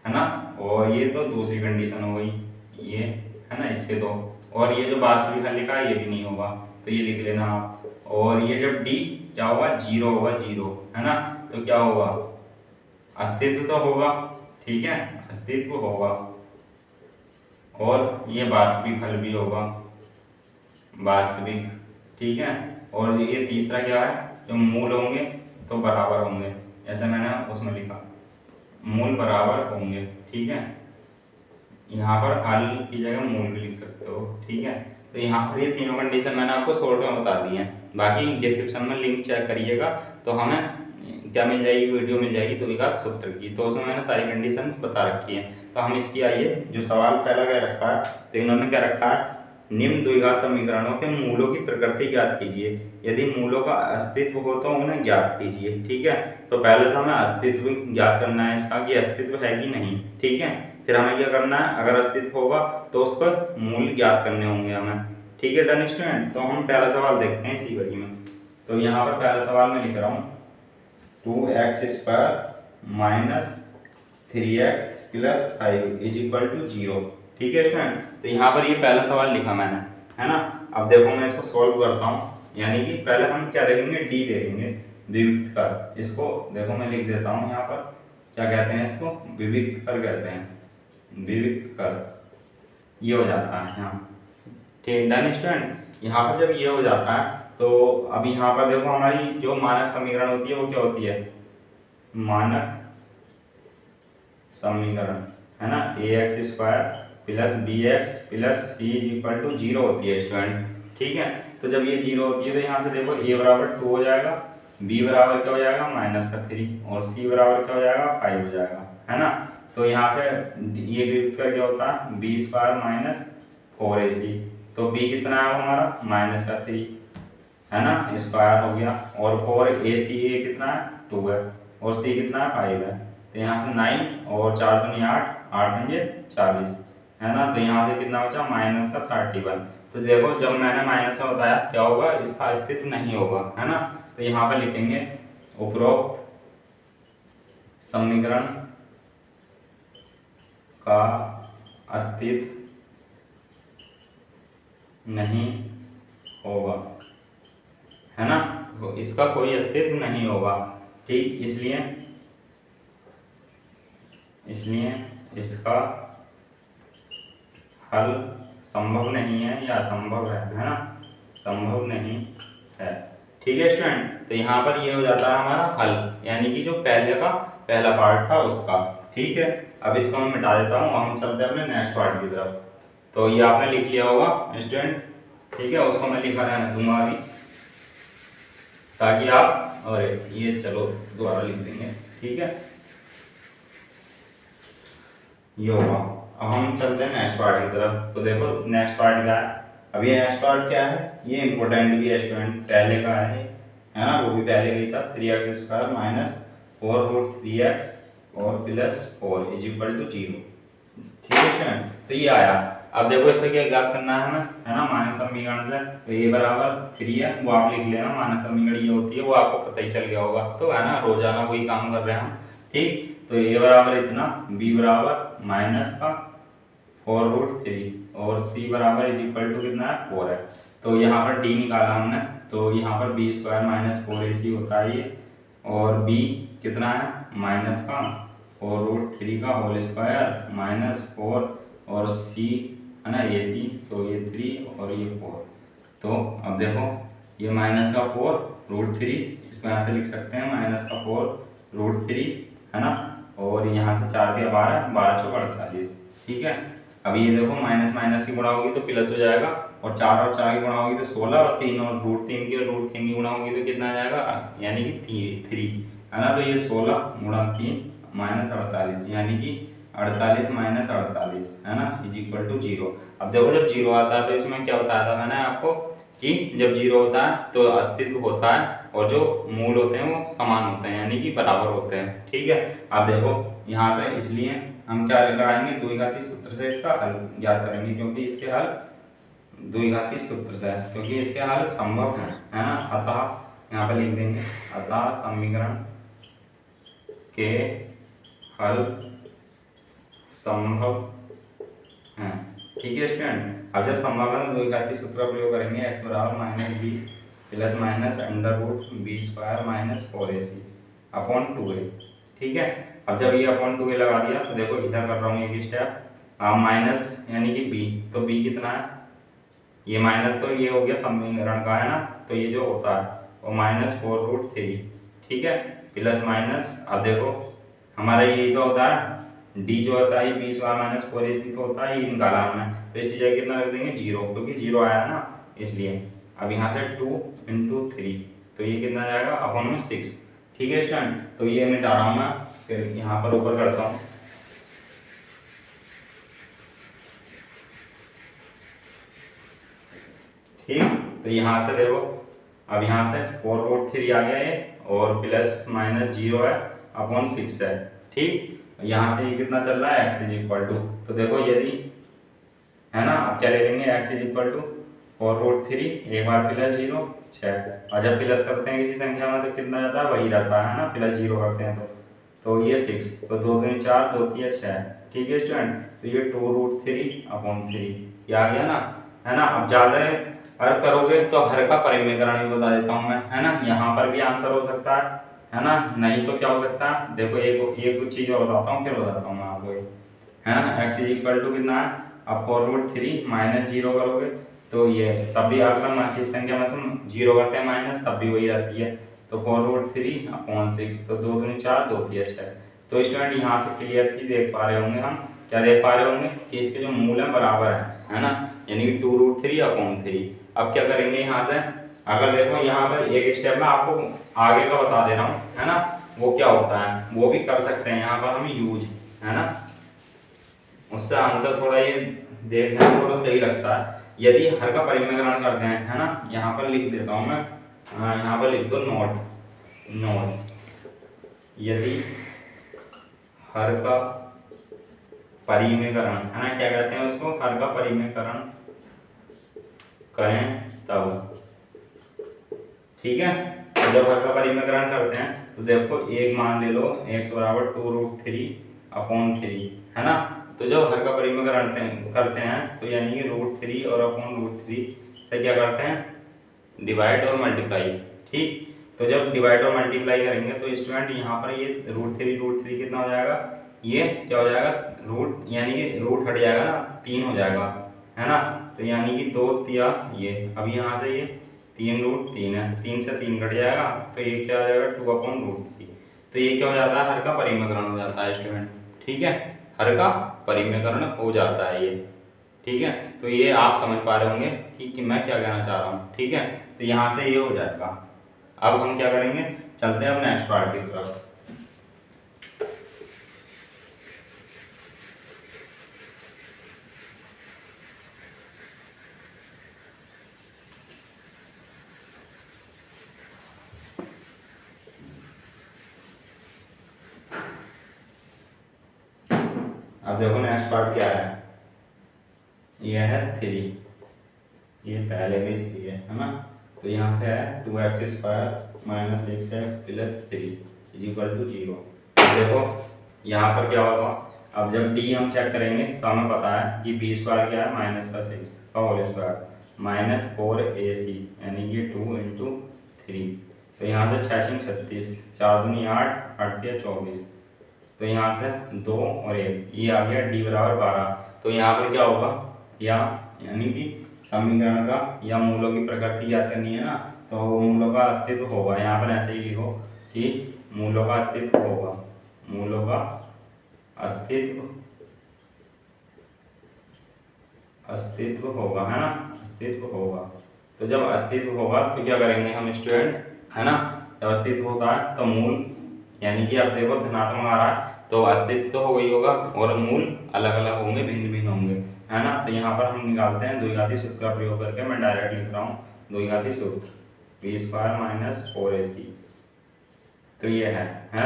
है ना। और ये तो दूसरी कंडीशन हो गई, ये है ना, इसके दो। और ये जो वास्तविक हल लिखा है ये भी नहीं होगा, तो ये लिख लेना आप। और ये जब डी क्या होगा, जीरो होगा, जीरो, है ना, तो क्या होगा, अस्तित्व तो होगा, ठीक है, अस्तित्व होगा, और ये वास्तविक हल भी होगा, वास्तविक, ठीक है। और ये तीसरा क्या है, जो मूल होंगे तो बराबर होंगे, जैसे मैंने उसमें लिखा मूल बराबर होंगे, ठीक है। यहाँ पर हल की जगह मूल भी लिख सकते हो, ठीक है। तो यहाँ पर ये तीनों कंडीशन मैंने आपको शॉर्ट में बता दी है, बाकी डिस्क्रिप्शन में लिंक चेक करिएगा तो हमें क्या मिल जाएगी, वीडियो मिल जाएगी द्विघात सूत्र की, तो उसमें मैंने सारी कंडीशंस बता रखी हैं। तो हम इसकी आइए जो सवाल पहला क्या रखा है, तो इन्होंने क्या रखा है, निम्न द्विघात समीकरणों के मूलों की प्रकृति ज्ञात कीजिए, यदि मूलों का अस्तित्व हो तो उन्हें ज्ञात कीजिए, ठीक है। तो पहले तो हमें अस्तित्व ज्ञात करना है इसका कि अस्तित्व है कि नहीं, ठीक है। फिर हमें क्या करना है, अगर अस्तित्व होगा तो उसको मूल ज्ञात करने होंगे हमें, ठीक है। डन स्टूडेंट, तो हम पहला सवाल देखते हैं इसी कड़ी में। तो यहाँ पर पहला सवाल मैं लिख रहा हूँ 2x² minus 3x plus 5 is equal to 0, ठीक है स्टूडेंट। तो यहाँ पर ये पहला सवाल लिखा मैंने, है ना। अब देखो मैं इसको सॉल्व करता हूँ, यानी कि पहले हम क्या देखेंगे, डी देखेंगे, विविध कर। इसको देखो मैं लिख देता हूँ यहाँ पर, क्या कहते हैं इसको, विविध कर कहते हैं, विविध कर, ये हो जाता है यहाँ, ठीक। डन स्टूडेंट, यहाँ पर जब ये हो जाता है तो अब यहाँ पर देखो हमारी जो मानक समीकरण होती है वो क्या होती है, मानक समीकरण, है ना, ax² plus bx plus c equal to 0 होती है स्टूडेंट, ठीक है। तो जब ये 0 होती है तो यहाँ से देखो a बराबर 2 हो जाएगा, b बराबर क्या हो जाएगा -3, और c बराबर क्या हो जाएगा 5 हो जाएगा, है ना। तो यहाँ से ये विविध कर क्या होता है, b² माइनस 4ac, तो b कितना है हमारा -3, है ना, स्क्वायर हो गया, और 4ac ये कितना है 2 है, और c कितना है 5 है। तो यहाँ से 9 और 4 दूनी 8, 8 पंजे 40, है ना। तो यहाँ से कितना बचा -31, तो देखो जब मैंने माइनस में बताया क्या होगा, इसका अस्तित्व नहीं होगा, है ना। तो यहाँ पर लिखेंगे उपरोक्त समीकरण का अस्तित्व नहीं होगा, है ना। तो इसका कोई अस्तित्व नहीं होगा, ठीक। इसलिए इसका हल संभव नहीं है या असंभव है ना, संभव नहीं है, ठीक है स्टूडेंट। तो यहाँ पर ये हो जाता है हमारा हल, यानी कि जो पहला पार्ट था उसका, ठीक है। अब इसको मैं मिटा देता हूँ, हम चलते हैं अपने नेक्स्ट पार्ट की तरफ। तो ये आपने लिख लिया होगा स्टूडेंट, ठीक है। उसको मैं लिखा रहने दूंगा अभी, ताकि आप, और ये चलो दोबारा लिख देंगे, ठीक है। ये होगा। अब हम चलते हैं नेक्स्ट पार्ट की तरफ। तो देखो नेक्स्ट पार्ट क्या है, अब ये नेक्स्ट पार्ट क्या है, ये इंपॉर्टेंट भी है स्टूडेंट, पहले का है ना, वो भी पहले का ही था। 3x² माइनस 4√3x और प्लस 4 इज इक्वल टू 0, ठीक है स्टूडेंट। तो ये आया। अब देखो इससे क्या ज्ञात करना है हमें, है ना, मानक समीकरण से। तो ये बराबर 3 है, वो आप लिख लेना, मानक समीकरण ये होती है, वो आपको पता ही चल गया होगा, तो है ना, रोजाना वही काम कर रहे हैं हम, ठीक। तो ए बराबर इतना, बी बराबर माइनस का 4√3 और सी बराबर इज इक्वल टू कितना है, 4 है। तो यहाँ पर डी निकाला हमने, तो यहाँ पर b² माइनस 4ac होता है ये, और b कितना है, माइनस का 4√3 का होल स्क्वायर माइनस 4 और c है ना ac, तो ये 3 और ये 4। तो अब देखो ये माइनस का 4√3, इसको यहाँ से लिख सकते हैं माइनस का 4√3, है ना। और यहाँ से 4 दिया 12, 12 चौक 48, ठीक है। अब ये देखो माइनस माइनस की गुणा होगी तो प्लस हो जाएगा, और 4 और 4 की गुणा होगी तो 16, और 3 और √3 की और √3 की गुणा होगी तो कितना आ जाएगा, यानी कि 3, है ना। तो ये 16 गुणा 3 माइनस 48, यानी कि 48 माइनस 48, है ना, इज इक्वल टू 0। अब देखो जब 0 आता है तो इसमें क्या बताया था मैंने आपको, कि जब 0 होता है तो अस्तित्व होता है, और जो मूल होते हैं वो समान होते हैं, यानी कि बराबर होते हैं, ठीक है। अब देखो यहाँ से, इसलिए हम क्या लगाएंगे, द्विघाती सूत्र से इसका हल ज्ञात करेंगे, क्योंकि इसके हल द्विघाती सूत्र से है, क्योंकि इसके हल संभव है ना। अतः यहाँ पे लिख देंगे, अतः समीकरण के हल संभव है, ठीक है स्टूडेंट। अब जब संभव है तो द्विघाती सूत्र का प्रयोग करेंगे, x बराबर minus B plus minus √b² minus 4ac upon 2a, ठीक है। अब जब ये अपॉन 2a लगा दिया तो देखो इधर कर रहा हूँ एक स्टेप, माइनस यानी कि b, तो b कितना है, ये माइनस, तो ये हो गया समीकरण का, है ना। तो ये जो होता है वो माइनस 4√3, ठीक है, प्लस माइनस, अब देखो हमारा ये तो होता है d जो होता है b² माइनस 4ac, तो होता है ये निकाला हमने, तो इसी जगह कितना रख देंगे 0, क्योंकि 0 आया ना इसलिए। अब यहाँ से 2 × 3, तो ये कितना जाएगा अपॉन में 6, ठीक है स्टूडेंट। तो ये मिटा रहा हूँ मैं, फिर यहाँ पर ऊपर करता हूँ, ठीक। तो यहाँ से देखो, अब यहाँ से 4√3 आ गया ये, और प्लस माइनस 0 है अपॉन 6 है, ठीक। यहाँ से ये कितना चल रहा है, x इज इक्वल टू, तो देखो यदि, है ना, अब क्या ले लेंगे, x इज इक्वल टू 4√3, एक बार प्लस 0 6, और जब प्लस करते हैं किसी संख्या में तो कितना जाता है, वही रहता है ना, प्लस 0 करते हैं तो ये 6, तो 2 दूनी 4, 2 तिया 6, ठीक है स्टूडेंट। तो ये 2√3 अपॉन 3 ये आ गया ना, है ना। अब ज़्यादा हर करोगे तो हर का परिमेयकरण भी बता देता हूँ मैं, है ना। यहाँ पर भी आंसर हो सकता है ना, नहीं तो क्या हो सकता है, देखो एक चीज़ और बताता हूँ, फिर बताता हूँ मैं आपको, है ना। x इज इक्वल टू कितना है, अब 4√3 माइनस 0 करोगे तो ये, तब भी अगर किसी संख्या में से 0 करते हैं माइनस, तब भी वही रहती है, तो 4√3 अपॉन 6, तो 2 दूनी 4, 2 तिया 6। तो स्टूडेंट यहाँ से क्लियरली देख पा रहे होंगे हम, क्या देख पा रहे होंगे कि इसके जो मूल है बराबर है ना, यानी कि 2√3 अपॉन 3। अब क्या करेंगे यहाँ से, अगर देखो यहाँ पर एक स्टेप में आपको आगे का बता दे रहा हूँ, है ना, वो क्या होता है वो भी कर सकते हैं यहाँ पर हम यूज, है ना, उससे आंसर थोड़ा ये देखने में थोड़ा सही लगता है। यदि हर का परिमेयकरण करते हैं, है ना, यहाँ पर लिख देता हूँ मैं, यहाँ पर लिख दो नोट, यदि हर का परिमेयकरण, है ना, क्या कहते हैं उसको, हर का परिमेयकरण करें तब, ठीक है। तो जब हर का परिमेकरण करते हैं तो देखो एक मान ले लो x बराबर 2√3/3, है ना। तो जब हर का परिमेकरण करते हैं तो यानी कि √3 और √3 से क्या करते हैं, डिवाइड और मल्टीप्लाई, ठीक। तो जब डिवाइड और मल्टीप्लाई करेंगे तो स्टूडेंट यहाँ पर ये √3 कितना हो जाएगा, ये क्या हो जाएगा, रूट यानी कि रूट हट जाएगा ना, 3 हो जाएगा, है ना। तो यानी कि 2 तिया ये, अब यहाँ से ये 3√3 है, 3 से 3 कट जाएगा तो ये क्या हो जाएगा 2/√3। तो ये क्या हो जाता है, हर का परिमेकरण हो जाता है स्टूडेंट, ठीक है। हर का परिमेकरण हो जाता है ये, ठीक है। तो ये आप समझ पा रहे होंगे कि मैं क्या कहना चाह रहा हूँ, ठीक है। तो यहाँ से ये हो जाएगा। अब हम क्या करेंगे, चलते हैं अब नेक्स्ट पार्ट की तरफ। अब देखो नेक्स्ट पार्ट क्या है, ये है 3, ये पहले भी 3 है ना। तो यहाँ से है 2x² - 6x + 3 = 0। देखो यहाँ पर क्या होगा, अब जब d हम चेक करेंगे तो हमें पता है कि b² क्या है, -6 का होल स्क्वायर -4ac यानी कि 2 × 3। तो यहाँ से 6 × 36, 4 दूनी 8, 8 तिया 24। तो यहाँ से 2 और 1, ये आ गया d बराबर 12। तो यहाँ पर क्या होगा, या यानी कि समीकरण का या मूलों की प्रकृति याद करनी है ना, तो मूलों का अस्तित्व होगा। यहाँ पर ऐसे ही लिखो कि मूलों का अस्तित्व होगा, मूलों का अस्तित्व होगा, है ना, अस्तित्व होगा। तो जब अस्तित्व होगा तो क्या करेंगे हम स्टूडेंट, है ना। जब अस्तित्व होता है तो मूल, यानी कि अब देखो धनात्मक आ रहा है तो अस्तित्व तो हो गई होगा और मूल अलग अलग होंगे, भिन्न भिन्न होंगे, है ना। तो यहाँ पर हम निकालते हैं द्विघाती सूत्र का प्रयोग करके, मैं डायरेक्ट लिख रहा हूँ द्विघाती सूत्र b² - 4ac। तो ये है ना।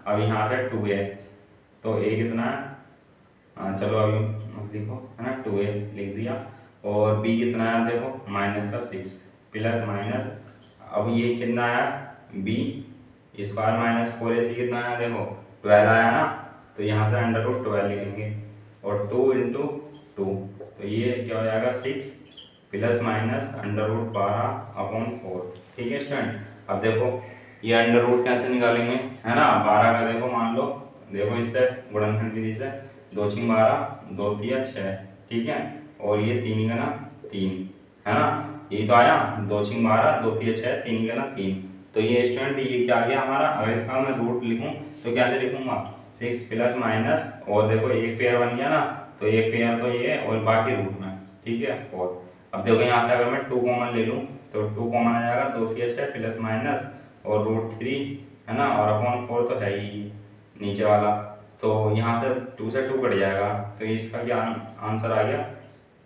अब यहाँ से 2a, तो a कितना है, चलो अभी लिखो, है ना, 2a लिख दिया। और b कितना है देखो, -6 प्लस माइनस, अब ये कितना आया b² - 4ac कितना आया देखो 12 आया ना। तो यहाँ से √12 लिखेंगे और 2 × 2, तो ये क्या हो जाएगा 6 प्लस माइनस √12/4, ठीक है स्टूडेंट। अब देखो ये अंडर रूट कैसे निकालेंगे, है ना। 12 का देखो मान लो, देखो इससे गुणनखंड विधि से 2 × 12, 2 तिया 6, ठीक है। और ये 3 × 3, है ना, ये तो आया 2 × 12, 2 तिया 6, 3 × 3। तो ये स्टूडेंट ये क्या आ गया हमारा। अगर इसका मैं रूट लिखूं तो कैसे लिखूंगा, 6 प्लस माइनस, और देखो एक पेयर बन गया ना, तो एक पेयर तो ये और बाकी रूट में, ठीक है 4। अब देखो यहाँ से अगर मैं 2 कॉमन ले लूँ तो 2 कॉमन आ जाएगा, 2 तिया 6 प्लस माइनस और √3, है ना, और /4 तो है ही नीचे वाला। तो यहाँ से 2 से 2 कट जाएगा, तो इसका क्या आंसर आ गया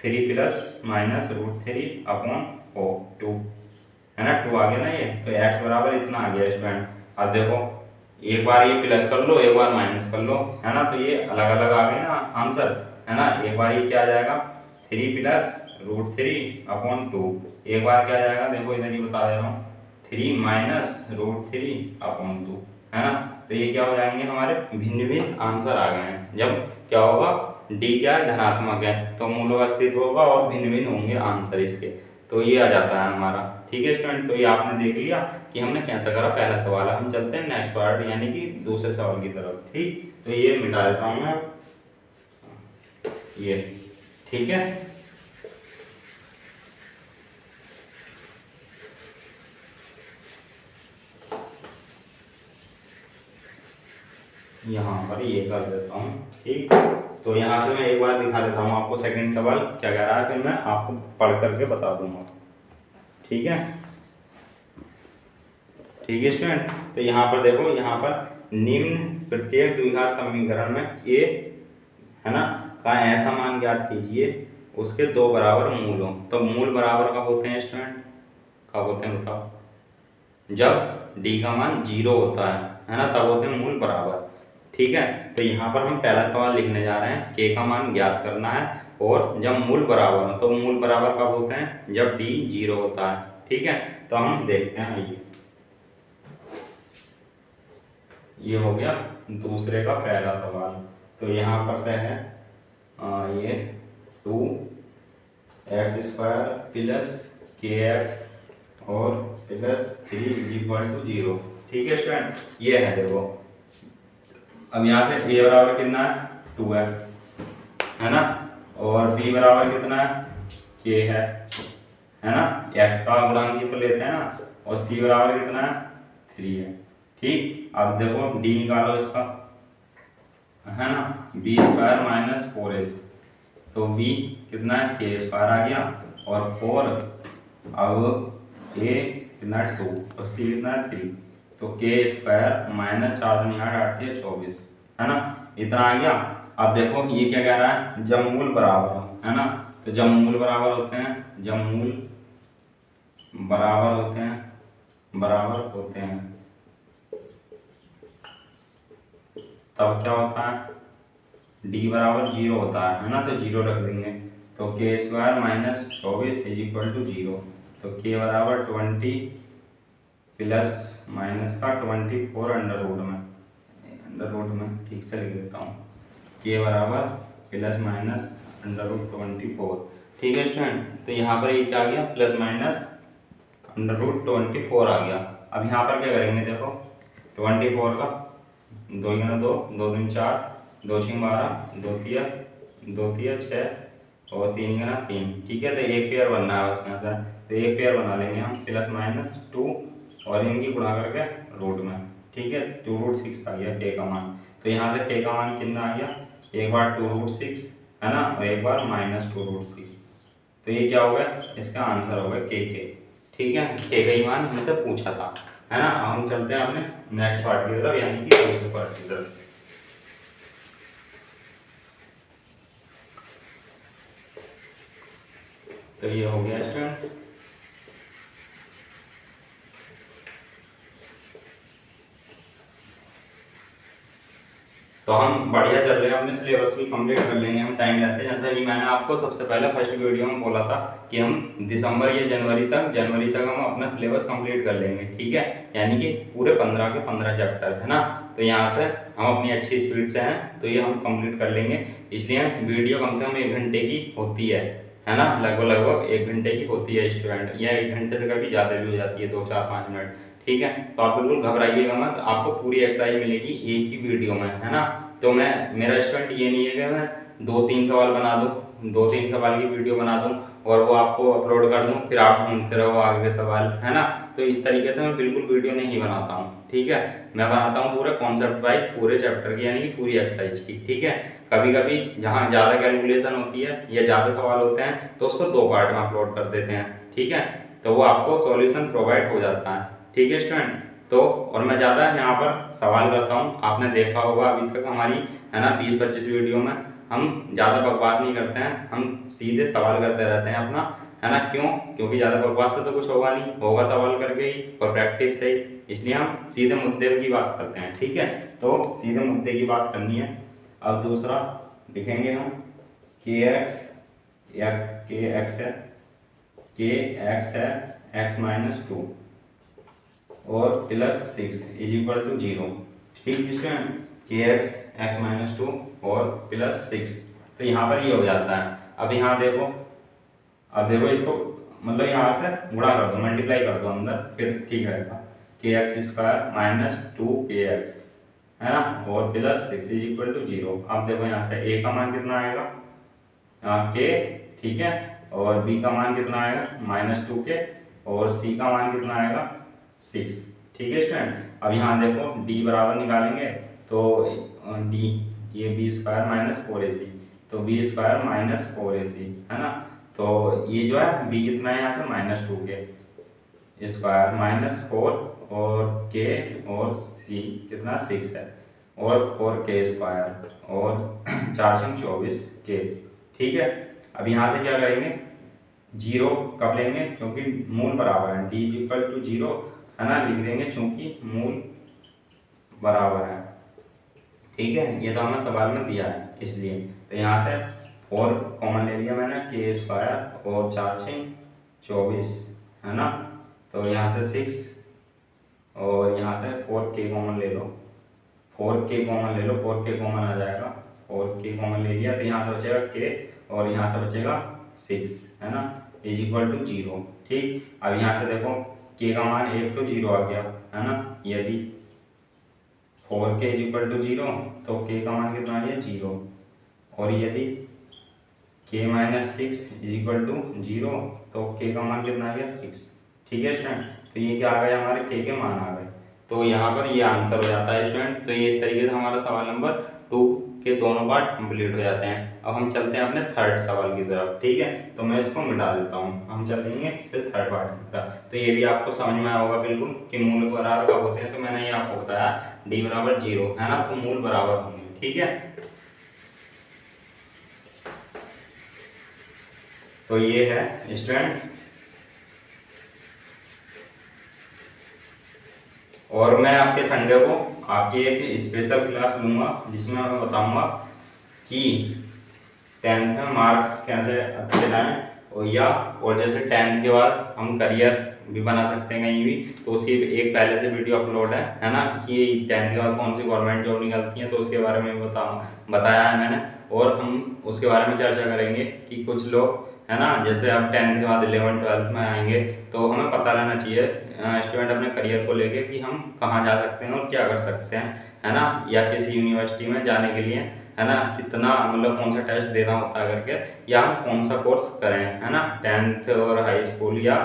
3 प्लस माइनस √3/2, है ना, 2 आ गया ना ये। तो x बराबर इतना आ गया स्टूडेंट। अब देखो एक बार ये प्लस कर लो, एक बार माइनस कर लो, है ना, तो ये अलग अलग आ गए ना आंसर, है ना। एक बार ये क्या आ जाएगा 3 प्लस √3/2, एक बार क्या आ जाएगा देखो इधर ही बता दे रहा हूँ 3 माइनस √3/2, है ना। तो ये क्या हो जाएंगे हमारे भिन्न भिन्न आंसर आ गए हैं। जब क्या होगा d क्या है धनात्मक है तो मूलों का अस्तित्व होगा और भिन्न भिन्न होंगे आंसर इसके, तो ये आ जाता है हमारा, ठीक है स्टूडेंट। तो ये आपने देख लिया कि हमने कैसा करा, पहला सवाल है। हम चलते हैं नेक्स्ट पार्ट यानी कि दूसरे सवाल की तरफ, ठीक। तो ये मिटा देता हूँ मैं ये, ठीक है। यहाँ पर ये कर देता हूँ, ठीक। तो यहाँ से मैं एक बार दिखा देता हूँ आपको सेकंड सवाल क्या कह रहा है, फिर मैं आपको पढ़ करके बता दूंगा, ठीक है, ठीक है स्टूडेंट। तो यहाँ पर देखो, यहाँ पर निम्न प्रत्येक द्विघात समीकरण में a, है ना, का ऐसा मान ज्ञात कीजिए उसके 2 बराबर मूल हो। तो मूल बराबर कब होते हैं स्टूडेंट, कब होते हैं बताओ, जब d का मान 0 होता है ना, तब होते हैं मूल बराबर, ठीक है। तो यहाँ पर हम पहला सवाल लिखने जा रहे हैं, k का मान ज्ञात करना है और जब मूल बराबर हो, तो मूल बराबर कब होते हैं, जब d 0 होता है। ठीक है, तो हम देखते हैं, ये हो गया दूसरे का पहला सवाल। तो यहाँ पर से है ये 2x² प्लस kx और प्लस 3 = 0। ठीक है स्टूडेंट, ये है देखो। अब यहाँ से a बराबर कितना है, 2 है ना, और b बराबर कितना है, k है ना, x का गुणांक तो लेते हैं ना, और c बराबर कितना है, 3 है। ठीक, अब देखो d निकालो इसका, है ना, b² माइनस 4ac, तो b कितना है, k² आ गया, और 4 अब a कितना है, 2, और c कितना है, 3, तो k² माइनस 4 दूनी 8, 8 तिया 24, है ना, इतना आ गया। अब देखो ये क्या कह रहा है, जब मूल बराबर हो, है ना, तो जब मूल बराबर होते हैं, जब मूल बराबर होते हैं तब क्या होता है, d बराबर 0 होता है ना, तो 0 रख देंगे, तो k² माइनस 24 = 0, तो k बराबर 20 प्लस माइनस का 24 अंडर रूट में ठीक से लिख देता हूँ, k बराबर प्लस माइनस √24। ठीक है स्टूडेंट, तो यहाँ पर ये क्या आ गया, प्लस माइनस √24 आ गया। अब यहाँ पर क्या करेंगे, देखो 24 का 2 × 2, 2 दूनी 4, 2 × 12, 2 तिया 6 और 3 × 3। ठीक है, तो एक पेयर बनना है बस यहाँ से, तो एक पेयर बना लेंगे हम, प्लस माइनस 2 और इनकी गुणा करके रूट में। ठीक है, 2√6 आ गया k का मान। तो यहाँ से k का मान कितना आ गया, एक बार 2√6 है ना, और एक बार माइनस 2√6, तो ये क्या होगा, इसका आंसर होगा k। ठीक है, k का ही मान हमसे पूछा था, है ना। हम चलते हैं अपने नेक्स्ट पार्ट की तरफ, यानी कि दूसरे पार्ट की तरफ। तो ये हो गया स्टूडेंट। तो हम बढ़िया चल रहे हैं, अपने सिलेबस भी कंप्लीट कर लेंगे हम टाइम रहते हैं। जैसा कि मैंने आपको सबसे पहले फर्स्ट वीडियो में बोला था कि हम दिसंबर या जनवरी तक हम अपना सिलेबस कंप्लीट कर लेंगे। ठीक है, यानी कि पूरे 15 के 15 चैप्टर, है ना। तो यहाँ से हम अपनी अच्छी स्पीड से हैं, तो ये हम कंप्लीट कर लेंगे। इसलिए वीडियो कम से कम 1 घंटे की होती है ना, लगभग 1 घंटे की होती है स्टूडेंट, या 1 घंटे से कभी ज़्यादा भी हो जाती है, 2, 4, 5 मिनट। ठीक है, तो आप बिल्कुल घबराइएगा मत, आपको पूरी एक्सरसाइज मिलेगी एक ही वीडियो में, है ना। तो मेरा स्टूडेंट ये नहीं है कि मैं 2-3 सवाल बना दूँ, 2-3 सवाल की वीडियो बना दूँ और वो आपको अपलोड कर दूँ, फिर आप ढूंढते रहो आगे के सवाल, है ना। तो इस तरीके से मैं बिल्कुल वीडियो नहीं बनाता हूँ। ठीक है, मैं बनाता हूँ पूरे कॉन्सेप्ट वाइज, पूरे चैप्टर की, यानी कि पूरी एक्सरसाइज की। ठीक है, कभी कभी जहाँ ज़्यादा कैलकुलेशन होती है या ज़्यादा सवाल होते हैं, तो उसको 2 पार्ट में अपलोड कर देते हैं। ठीक है, तो वो आपको सॉल्यूशन प्रोवाइड हो जाता है। ठीक है स्टूडेंट, तो और मैं ज़्यादा यहाँ पर सवाल करता हूँ, आपने देखा होगा अभी तक हमारी, है ना, 20-25 वीडियो में हम ज़्यादा बकवास नहीं करते हैं, हम सीधे सवाल करते रहते हैं अपना, है ना। क्यों, क्योंकि ज़्यादा बकवास से तो कुछ होगा नहीं, होगा सवाल करके ही और प्रैक्टिस से ही, इसलिए हम सीधे मुद्दे की बात करते हैं। ठीक है, तो सीधे मुद्दे की बात करनी है। अब दूसरा लिखेंगे हम kx है x-2 और प्लस 6 = 0। ठीक स्टूडेंट, kx x-2 और प्लस 6, तो यहाँ पर ये हो जाता है। अब यहाँ देखो, इसको मतलब यहाँ से गुणा कर दो, मल्टीप्लाई कर दो अंदर, फिर ठीक रहेगा। kx² माइनस 2kx, है ना, और प्लस 6 = 0। अब देखो यहाँ से a का मान कितना आएगा, k, ठीक है, और b का मान कितना आएगा, -2k, और c का मान कितना आएगा, 6। ठीक है स्टूडेंट, अब यहाँ देखो d बराबर निकालेंगे, तो d ये b² माइनस 4ac, तो b² माइनस 4ac, है ना। तो ये जो है b कितना है यहाँ से, -2k² माइनस 4 और k और c कितना 6 है, और 4k² और 4×24k। ठीक है, अब यहाँ से क्या करेंगे, 0 कब लेंगे, क्योंकि मूल बराबर है, d = 0, है ना, लिख देंगे चूंकि मूल बराबर है। ठीक है, ये तो हमें सवाल में दिया है इसलिए, तो यहाँ से 4 कॉमन ले लिया मैंने, के स्क्वायर और 4 6 24 है ना। तो यहाँ से 6 और यहाँ से 4 के कॉमन ले लो, 4 के कॉमन ले लो, 4 के कॉमन आ जाएगा, 4 के कॉमन ले लिया तो यहाँ से बचेगा के और यहाँ से बचेगा 6 है ना, इज इक्वल टू 0। ठीक, अब यहाँ से देखो के का मान 1 तो 0 आ गया है ना, यदि 4 के इज इक्वल टू 0 तो के का मान कितना आ गया 0, और यदि के माइनस 6 इज इक्वल टू 0 तो के का मान कितना आ गया 6। ठीक है स्टूडेंट, तो ये क्या आ गया हमारे के मान आ गए, तो यहाँ पर ये आंसर हो जाता है स्टूडेंट। तो ये इस तरीके से हमारा सवाल नंबर 2 के दोनों पार्ट कंप्लीट हो जाते हैं। अब हम चलते हैं अपने थर्ड सवाल की तरफ। ठीक है, तो मैं इसको मिटा देता हूँ, हम चलेंगे फिर थर्ड पार्ट की तरफ। तो ये भी आपको समझ में आया होगा बिल्कुल कि मूल बराबर कब होते हैं। तो मैंने ये आपको बताया डी बराबर 0 है ना, तो मूल बराबर होंगे। ठीक है, तो ये है स्टूडेंट, और मैं आपके संडे को आपकी एक स्पेशल क्लास लूँगा जिसमें मैं बताऊँगा कि 10th में मार्क्स कैसे अच्छे लाएं, और जैसे 10th के बाद हम करियर भी बना सकते हैं कहीं भी, तो उसकी एक पहले से वीडियो अपलोड है ना, कि 10th के बाद कौन सी गवर्नमेंट जॉब निकलती है, तो उसके बारे में बताया है मैंने। और हम उसके बारे में चर्चा करेंगे कि कुछ लोग है ना, जैसे अब 10th के बाद 11th 12th में आएंगे, तो हमें पता रहना चाहिए स्टूडेंट अपने करियर को लेके कि हम कहाँ जा सकते हैं और क्या कर सकते हैं है ना, या किसी यूनिवर्सिटी में जाने के लिए है ना कितना मतलब कौन सा टेस्ट देना होता है करके, या हम कौन सा कोर्स करें है ना 10th और हाई स्कूल या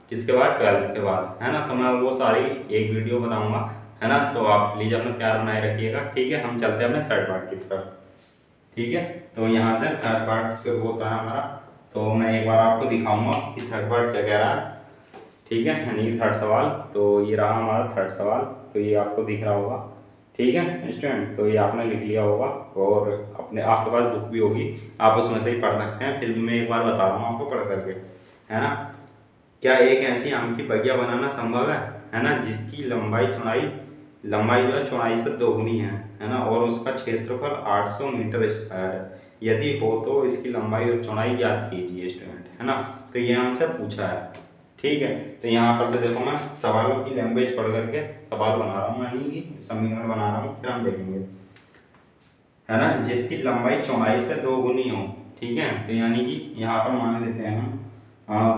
किसके बाद 12th के बाद है ना। तो मैं वो सारी एक वीडियो बनाऊंगा है ना, तो आप प्लीज़ अपना प्यार बनाए रखिएगा। ठीक है, हम चलते हैं अपने थर्ड पार्ट की तरफ। ठीक है, तो यहाँ से थर्ड पार्ट शुरू होता है हमारा, तो मैं एक बार आपको दिखाऊंगा कि थर्ड पार्ट क्या कह रहा है। ठीक है, यानी थर्ड सवाल, तो ये रहा हमारा थर्ड सवाल, तो ये आपको दिख रहा होगा। ठीक है स्टूडेंट, तो ये आपने लिख लिया होगा और अपने आपके पास बुक भी होगी, आप उसमें से ही पढ़ सकते हैं। फिर भी मैं एक बार बता रहा हूँ आपको पढ़ करके है ना। क्या एक ऐसी आम की बगिया बनाना संभव है ना, जिसकी लंबाई जो है चौड़ाई से दोगुनी है ना, और उसका क्षेत्रफल 800 मीटर स्क्वायर है। यदि हो तो इसकी लंबाई और चौड़ाई ज्ञात कीजिए स्टूडेंट है ना। तो ये हमसे पूछा है। ठीक है, तो यहाँ पर से देखो मैं सवालों की लैंग्वेज पढ़ करके सवाल बना रहा हूँ, यानी कि समीकरण बना रहा हूँ, फिर हम देखेंगे है ना। जिसकी लंबाई चौड़ाई से दोगुनी हो, ठीक है, तो यानी कि यहाँ पर मान लेते हैं हम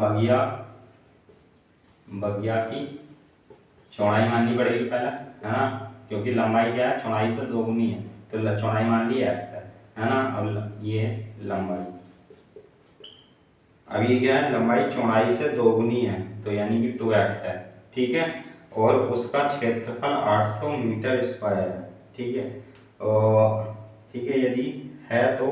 बगिया की चौड़ाई माननी पड़ेगी पहले है ना, क्योंकि लंबाई क्या है चौड़ाई से दोगुनी है, तो चौड़ाई मान ली x है ना। अब ये लंबाई, अब ये क्या है लंबाई चौड़ाई से दोगुनी है, तो यानी कि 2x है। ठीक है, और उसका क्षेत्रफल 800 मीटर स्क्वायर है। ठीक है, ठीक है, यदि है तो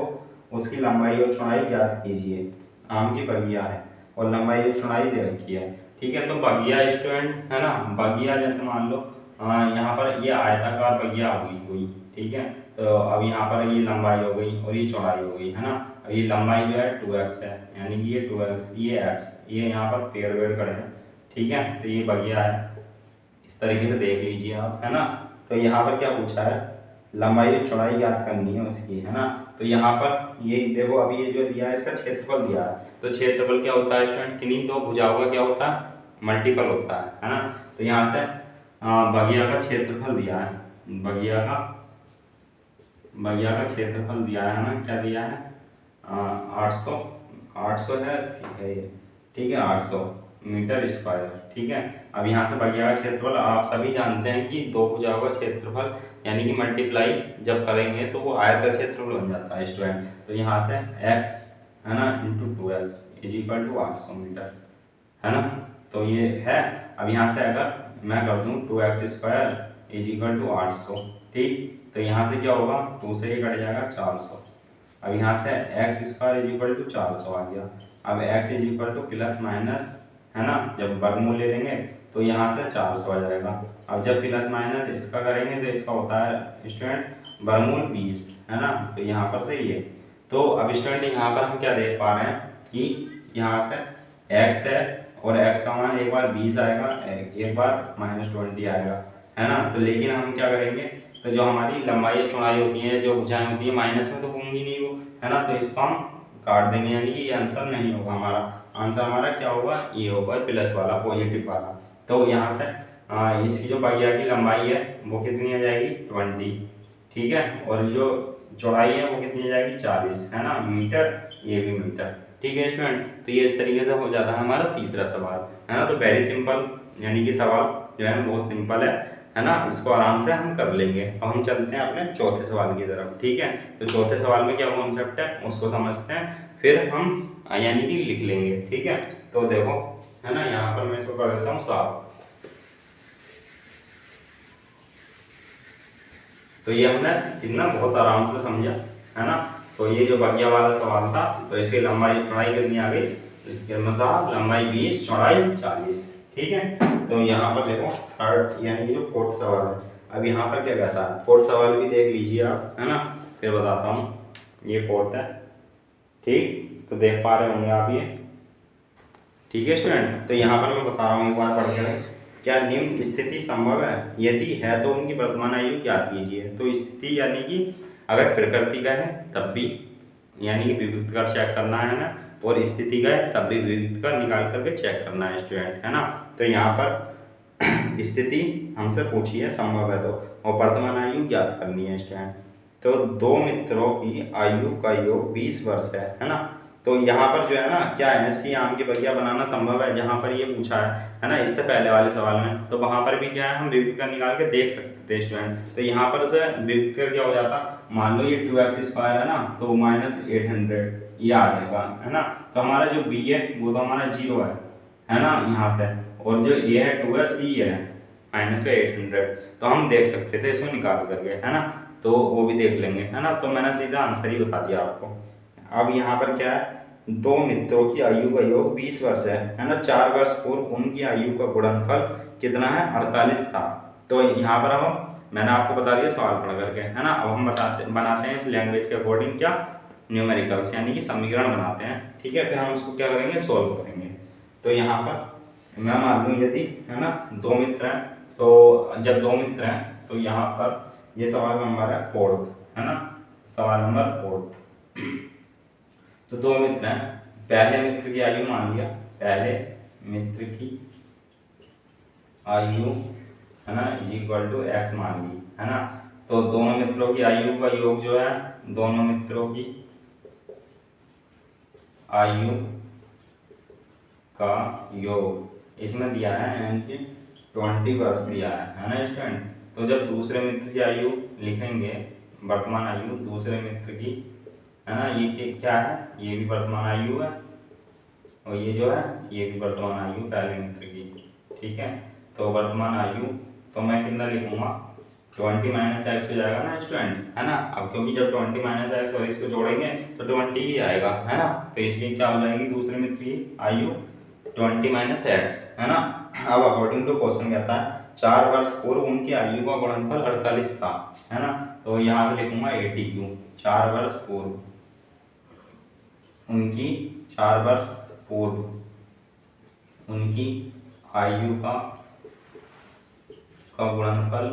उसकी लंबाई और चौड़ाई ज्ञात कीजिए। आम की बगिया है और लंबाई और चौड़ाई दे रखी है। ठीक है, तो बगिया स्टूडेंट है ना, बगिया जैसे मान लो यहाँ पर ये आयताकार बगिया होगी कोई। ठीक है, तो अब यहाँ पर ये लंबाई हो गई और ये चौड़ाई हो गई है ना। अब ये लंबाई जो है 2x है, यानी कि ये 2x, ये x, ये यहाँ पर पेड़ वेड़ खड़े हैं। ठीक है, तो ये बगिया है, इस तरीके से देख लीजिए आप है ना। तो यहाँ पर क्या पूछा है, लंबाई और चौड़ाई ज्ञात करनी है उसकी है ना। तो यहाँ पर ये देखो, अभी ये जो दिया है इसका क्षेत्रफल दिया है, तो क्षेत्रफल क्या होता है स्टूडेंट, किन्हीं दो भुजाओं का क्या होता है मल्टीपल होता है ना। तो यहाँ से बगिया का क्षेत्रफल दिया है, बगिया का क्षेत्रफल दिया है ना, क्या दिया है 800 है ये। ठीक है, 800 मीटर स्क्वायर। ठीक है, अब यहाँ से बगिया का क्षेत्रफल आप सभी जानते हैं कि दो भुजाओं का क्षेत्रफल यानी कि मल्टीप्लाई जब करेंगे तो वो आयत का क्षेत्रफल बन जाता है स्टूडेंट। तो यहाँ से x है ना into 2x is equal to 800 metre है ना। तो ये है, अब यहाँ से अगर मैं कर दूँ 2x square is equal to 800, ठीक, तो यहाँ से क्या होगा 2 से ये कट जाएगा 400। अब यहाँ से x square is equal to 400 आ गया। अब x is equal to plus minus है ना, जब वर्गमूल ले लेंगे तो यहाँ से 400 आ जाएगा। अब जब प्लस माइनस इसका करेंगे तो इसका होता है स्टूडेंट वर्गमूल 20 है ना, तो यहाँ पर से ये। तो अब स्टूडेंट यहाँ पर हम क्या देख पा रहे हैं कि यहाँ से x है और x का मान एक बार 20 आएगा, एक बार -20 आएगा है ना। तो लेकिन हम क्या करेंगे, तो जो हमारी लंबाई चौड़ाई होती है, जो भुजाएं होती है माइनस में तो होंगी नहीं वो है ना, तो इसको हम काट देंगे, यानी कि ये आंसर नहीं होगा हमारा। आंसर हमारा क्या होगा, ये होगा प्लस वाला, पॉजिटिव वाला। तो यहाँ से इसकी जो पहिया की लंबाई है वो कितनी आ जाएगी 20, ठीक है, और जो चौड़ाई है वो कितनी आ जाएगी 40, है ना, मीटर, ये भी मीटर। ठीक है स्टूडेंट, तो ये इस तरीके से हो जाता है हमारा तीसरा सवाल, है ना। तो वेरी सिंपल, यानी कि सवाल जो है बहुत सिंपल है ना, इसको आराम से हम कर लेंगे। अब हम चलते हैं अपने चौथे सवाल की तरफ, ठीक है। तो चौथे सवाल में क्या कॉन्सेप्ट है उसको समझते हैं, फिर हम यानी कि लिख लेंगे, ठीक है। तो देखो, है ना, यहाँ पर मैं इसको कर देता हूँ साफ। तो ये हमने कितना बहुत आराम से समझा, है ना। तो ये जो बगिया वाला सवाल था, तो इसकी लंबाई चौड़ाई कितनी आ गई, लंबाई 20, चौड़ाई 40, ठीक है। तो यहाँ पर देखो थर्ड यानी कि जो फोर्थ सवाल है, अब यहाँ पर क्या कहता है, फोर्थ सवाल भी देख लीजिए आप, है ना, फिर बताता हूँ। ये फोर्थ है, ठीक, तो देख पा रहे होंगे आप ये, ठीक है स्टूडेंट। तो यहाँ पर मैं बता रहा हूँ, एक बार पढ़ कर, क्या निम्न स्थिति संभव है, यदि है तो उनकी वर्तमान आयु ज्ञात कीजिए। तो स्थिति यानी कि अगर प्रकृति का है तब भी, यानी कि विविध कर चेक करना है ना, और स्थिति का है तब भी विविध कर निकाल करके चेक करना है स्टूडेंट, है ना। तो यहाँ पर स्थिति हमसे पूछी है संभव है तो, और वर्तमान आयु ज्ञात करनी है स्टूडेंट। तो दो मित्रों की आयु का योग 20 वर्ष है ना। तो यहाँ पर जो है ना क्या है, सी आम की बगिया बनाना संभव है, जहाँ पर ये पूछा है ना, इससे पहले वाले सवाल में। तो वहाँ पर भी क्या है, हम विविध कर निकाल के देख सकते थे स्टूडेंट। तो यहाँ पर से विविध कर क्या हो जाता, मान लो ये 2x² है ना, तो -800 ये आ जाएगा, है ना। तो हमारा जो b है वो तो हमारा 0 है ना, यहाँ से, और जो ये है 2 है, c है -800। तो हम देख सकते थे इसको निकाल करके, है ना, तो वो भी देख लेंगे, है ना। तो मैंने सीधा आंसर ही बता दिया आपको। अब यहाँ पर क्या है, दो मित्रों की आयु का योग 20 वर्ष है ना। 4 वर्ष पूर्व उनकी आयु का गुणनफल कितना है, 48 था। तो यहाँ पर हम, मैंने आपको बता दिया सवाल पढ़ करके, है ना। अब हम बनाते हैं इस लैंग्वेज के अकॉर्डिंग क्या, न्यूमेरिकल्स, यानी कि समीकरण बनाते हैं, ठीक है। फिर हम उसको क्या करेंगे, सोल्व करेंगे। तो यहाँ पर मैं मान लूँ यदि, है ना, दो मित्र हैं, तो जब दो मित्र हैं तो यहाँ पर ये सवाल नंबर है 4, है ना, सवाल नंबर 4। तो दो मित्र हैं, पहले मित्र की आयु मान लिया, पहले मित्र की आयु, है ना, इक्वल टू x मान ली, है ना। तो दोनों मित्रों की आयु का योग जो है, दोनों मित्रों की आयु का योग इसमें दिया है, यानी कि 20 वर्ष दिया है ना स्टूडेंट। तो जब दूसरे मित्र की आयु लिखेंगे, वर्तमान आयु दूसरे मित्र की, है ना, ये क्या है, ये भी वर्तमान आयु है, और ये जो है ये भी वर्तमान आयु पहले मित्र की, ठीक है। तो वर्तमान आयु, तो मैं कितना लिखूंगा, 20 - x हो जाएगा ना स्टूडेंट, है ना। अब क्योंकि जब 20 - x और इसको जोड़ेंगे तो 20 ही आएगा, है ना। तो इसकी क्या हो जाएगी, दूसरे मित्र की आयु 20 - x, है ना। अब अकॉर्डिंग टू क्वेश्चन कहता है 4 वर्ष पूर्व उनकी आयु का गुणनफल 48 था, है ना। तो यहाँ से लिखूंगा 80 4 वर्ष पूर्व उनकी, 4 वर्ष पूर्व उनकी आयु का गुणनफल,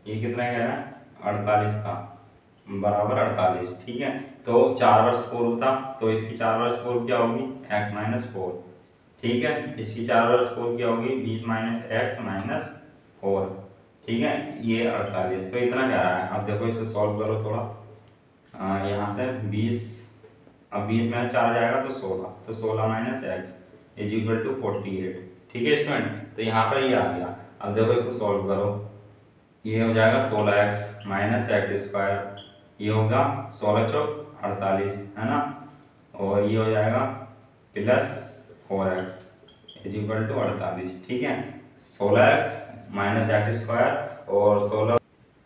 ये कितना कह रहा है, 48 का, बराबर 48, ठीक है। तो 4 वर्ष पूर्व था, तो इसकी 4 वर्ष पूर्व क्या होगी, x - 4, ठीक है। इसकी 4 वर्ष पूर्व क्या होगी, 20 - x - 4, ठीक है, ये 48। तो इतना कह रहा है। अब देखो इसको सॉल्व करो थोड़ा, यहाँ से 20, अब 20 में 4 जाएगा तो 16, तो 16 - x = 48, ठीक है स्टूडेंट। तो यहाँ पर ये आ गया। अब देखो इसको सॉल्व करो, ये हो जाएगा 16x - x², ये होगा 16 चौक 48, है ना, और ये हो जाएगा +4x = 48, ठीक है। 16x - x² और 16,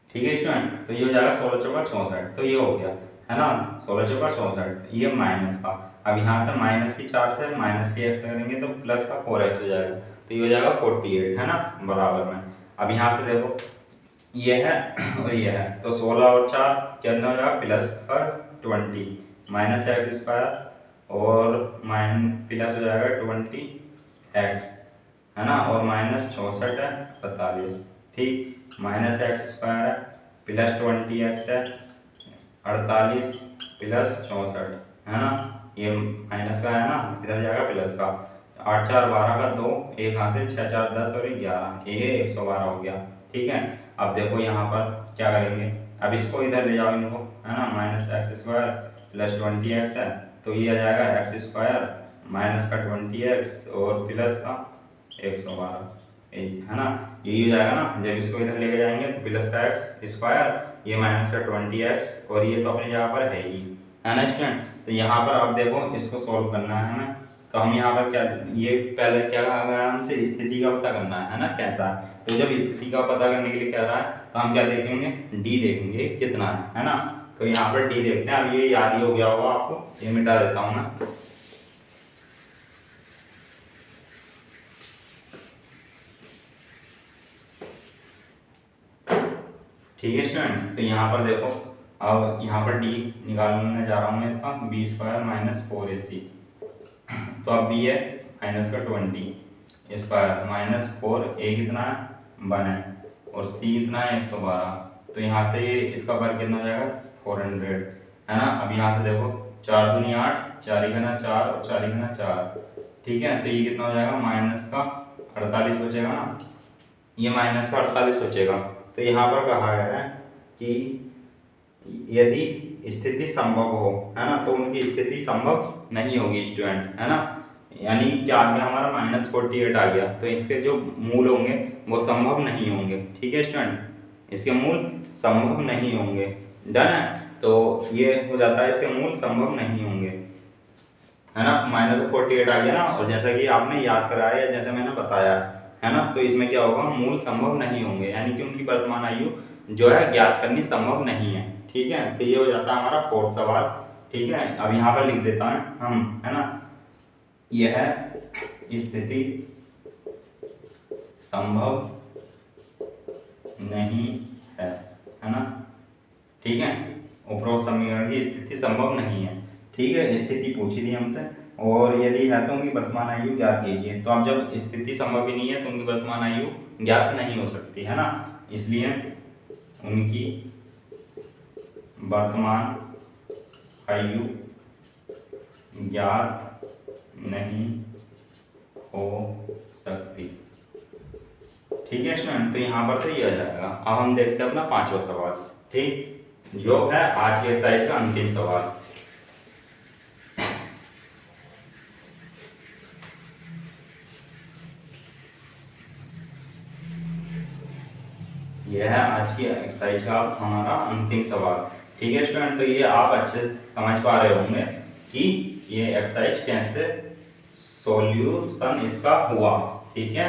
ठीक है स्टूडेंट। तो ये हो जाएगा 16 चौका 64, तो ये हो गया, है ना, 16 चौका 64, ये माइनस का। अब यहाँ से माइनस की 4 से माइनस की x करेंगे तो प्लस का 4x हो जाएगा, तो ये हो जाएगा 48, है ना, बराबर में। अब यहाँ से देखो ये है और ये है, तो 16 और 4 कितना हो जाएगा, प्लस का 20 - x² और प्लस हो जाएगा 20x, है ना, और -64 है 45, ठीक, -x² है प्लस 20x है 48 प्लस 64, है ना, ये माइनस का है ना, इधर जाएगा प्लस का। 8 4 12 का 2, एक यहाँ से 6 4 10 और 11, ये 112 हो गया। ठीक है, अब देखो यहाँ पर क्या करेंगे, अब इसको इधर ले जाओ इनको, है ना, minus x square plus 20x है, तो ये आ जाएगा एक्स स्क्वायर माइनस का 20x और प्लस का 112, है ना, यही हो जाएगा ना। जब इसको इधर लेके जाएंगे तो प्लस का एक्स स्क्वायर, ये माइनस का 20x, और ये तो अपनी जगह पर है ही, है ना स्टूडेंट। तो यहाँ पर अब देखो इसको सॉल्व करना है हमें, तो हम यहाँ पर क्या, ये पहले क्या कहा गया हमसे, स्थिति का पता करना है ना कैसा है। तो जब स्थिति का पता करने के लिए कह रहा है तो हम क्या देखेंगे, डी देखेंगे कितना है ना। तो यहाँ पर डी देखते हैं। अब ये याद ही हो गया होगा आपको, ये मिटा देता हूँ मैं। ठीक है स्टूडेंट, तो यहाँ पर देखो, अब यहाँ पर डी निकालने जा रहा हूँ मैं इसका, बी स्क्वायर माइनस 4ac, तो अब बी है माइनस का 20 स्क्वायर माइनस 4, ए कितना है 1 है, और सी कितना है 112। तो यहाँ से ये इसका वर्ग कितना हो जाएगा 400, है ना। अब यहाँ से देखो 4 दूनी 8, 4 ही गुना 4 और 4 ही गुना 4, ठीक है, तो ये कितना हो जाएगा माइनस का 48 बचेगा ना, ये माइनस का 48 बचेगा। तो यहाँ पर कहा गया है कि यदि स्थिति संभव हो, है ना, तो उनकी स्थिति संभव नहीं होगी स्टूडेंट, है ना। यानी क्या आ गया हमारा -48 आ गया, तो इसके जो मूल होंगे वो संभव नहीं होंगे। ठीक है स्टूडेंट, इसके मूल संभव नहीं होंगे। डन है, तो ये हो जाता है इसके मूल संभव नहीं होंगे, है ना। -48 आ गया ना, और जैसा कि आपने याद कराया या जैसे मैंने बताया, है ना, तो इसमें क्या होगा, मूल संभव नहीं होंगे, यानी कि उनकी वर्तमान आयु जो है ज्ञात करनी संभव नहीं है। ठीक है, तो ये हो जाता है हमारा 4th सवाल। ठीक है, अब यहाँ पर लिख देता है हम, है ना, यह स्थिति संभव नहीं है ना। ठीक है, उपरोक्त समीकरण की स्थिति संभव नहीं है। ठीक है, स्थिति पूछी थी हमसे, और यदि है तो उनकी वर्तमान आयु ज्ञात कीजिए। तो अब जब स्थिति संभव ही नहीं है तो उनकी वर्तमान आयु ज्ञात नहीं हो सकती, है ना, इसलिए उनकी वर्तमान आयु ज्ञात नहीं हो सकती। ठीक है स्टूडेंट, तो यहाँ पर से ये आ जाएगा। अब हम देखते हैं अपना 5वां सवाल, ठीक, जो है आज के एक्सरसाइज का अंतिम सवाल। यह है आज की एक्सरसाइज का हमारा अंतिम सवाल। ठीक है स्टूडेंट, तो ये आप अच्छे समझ पा रहे होंगे कि ये एक्सरसाइज कैसे सॉल्यूशन इसका हुआ। ठीक है,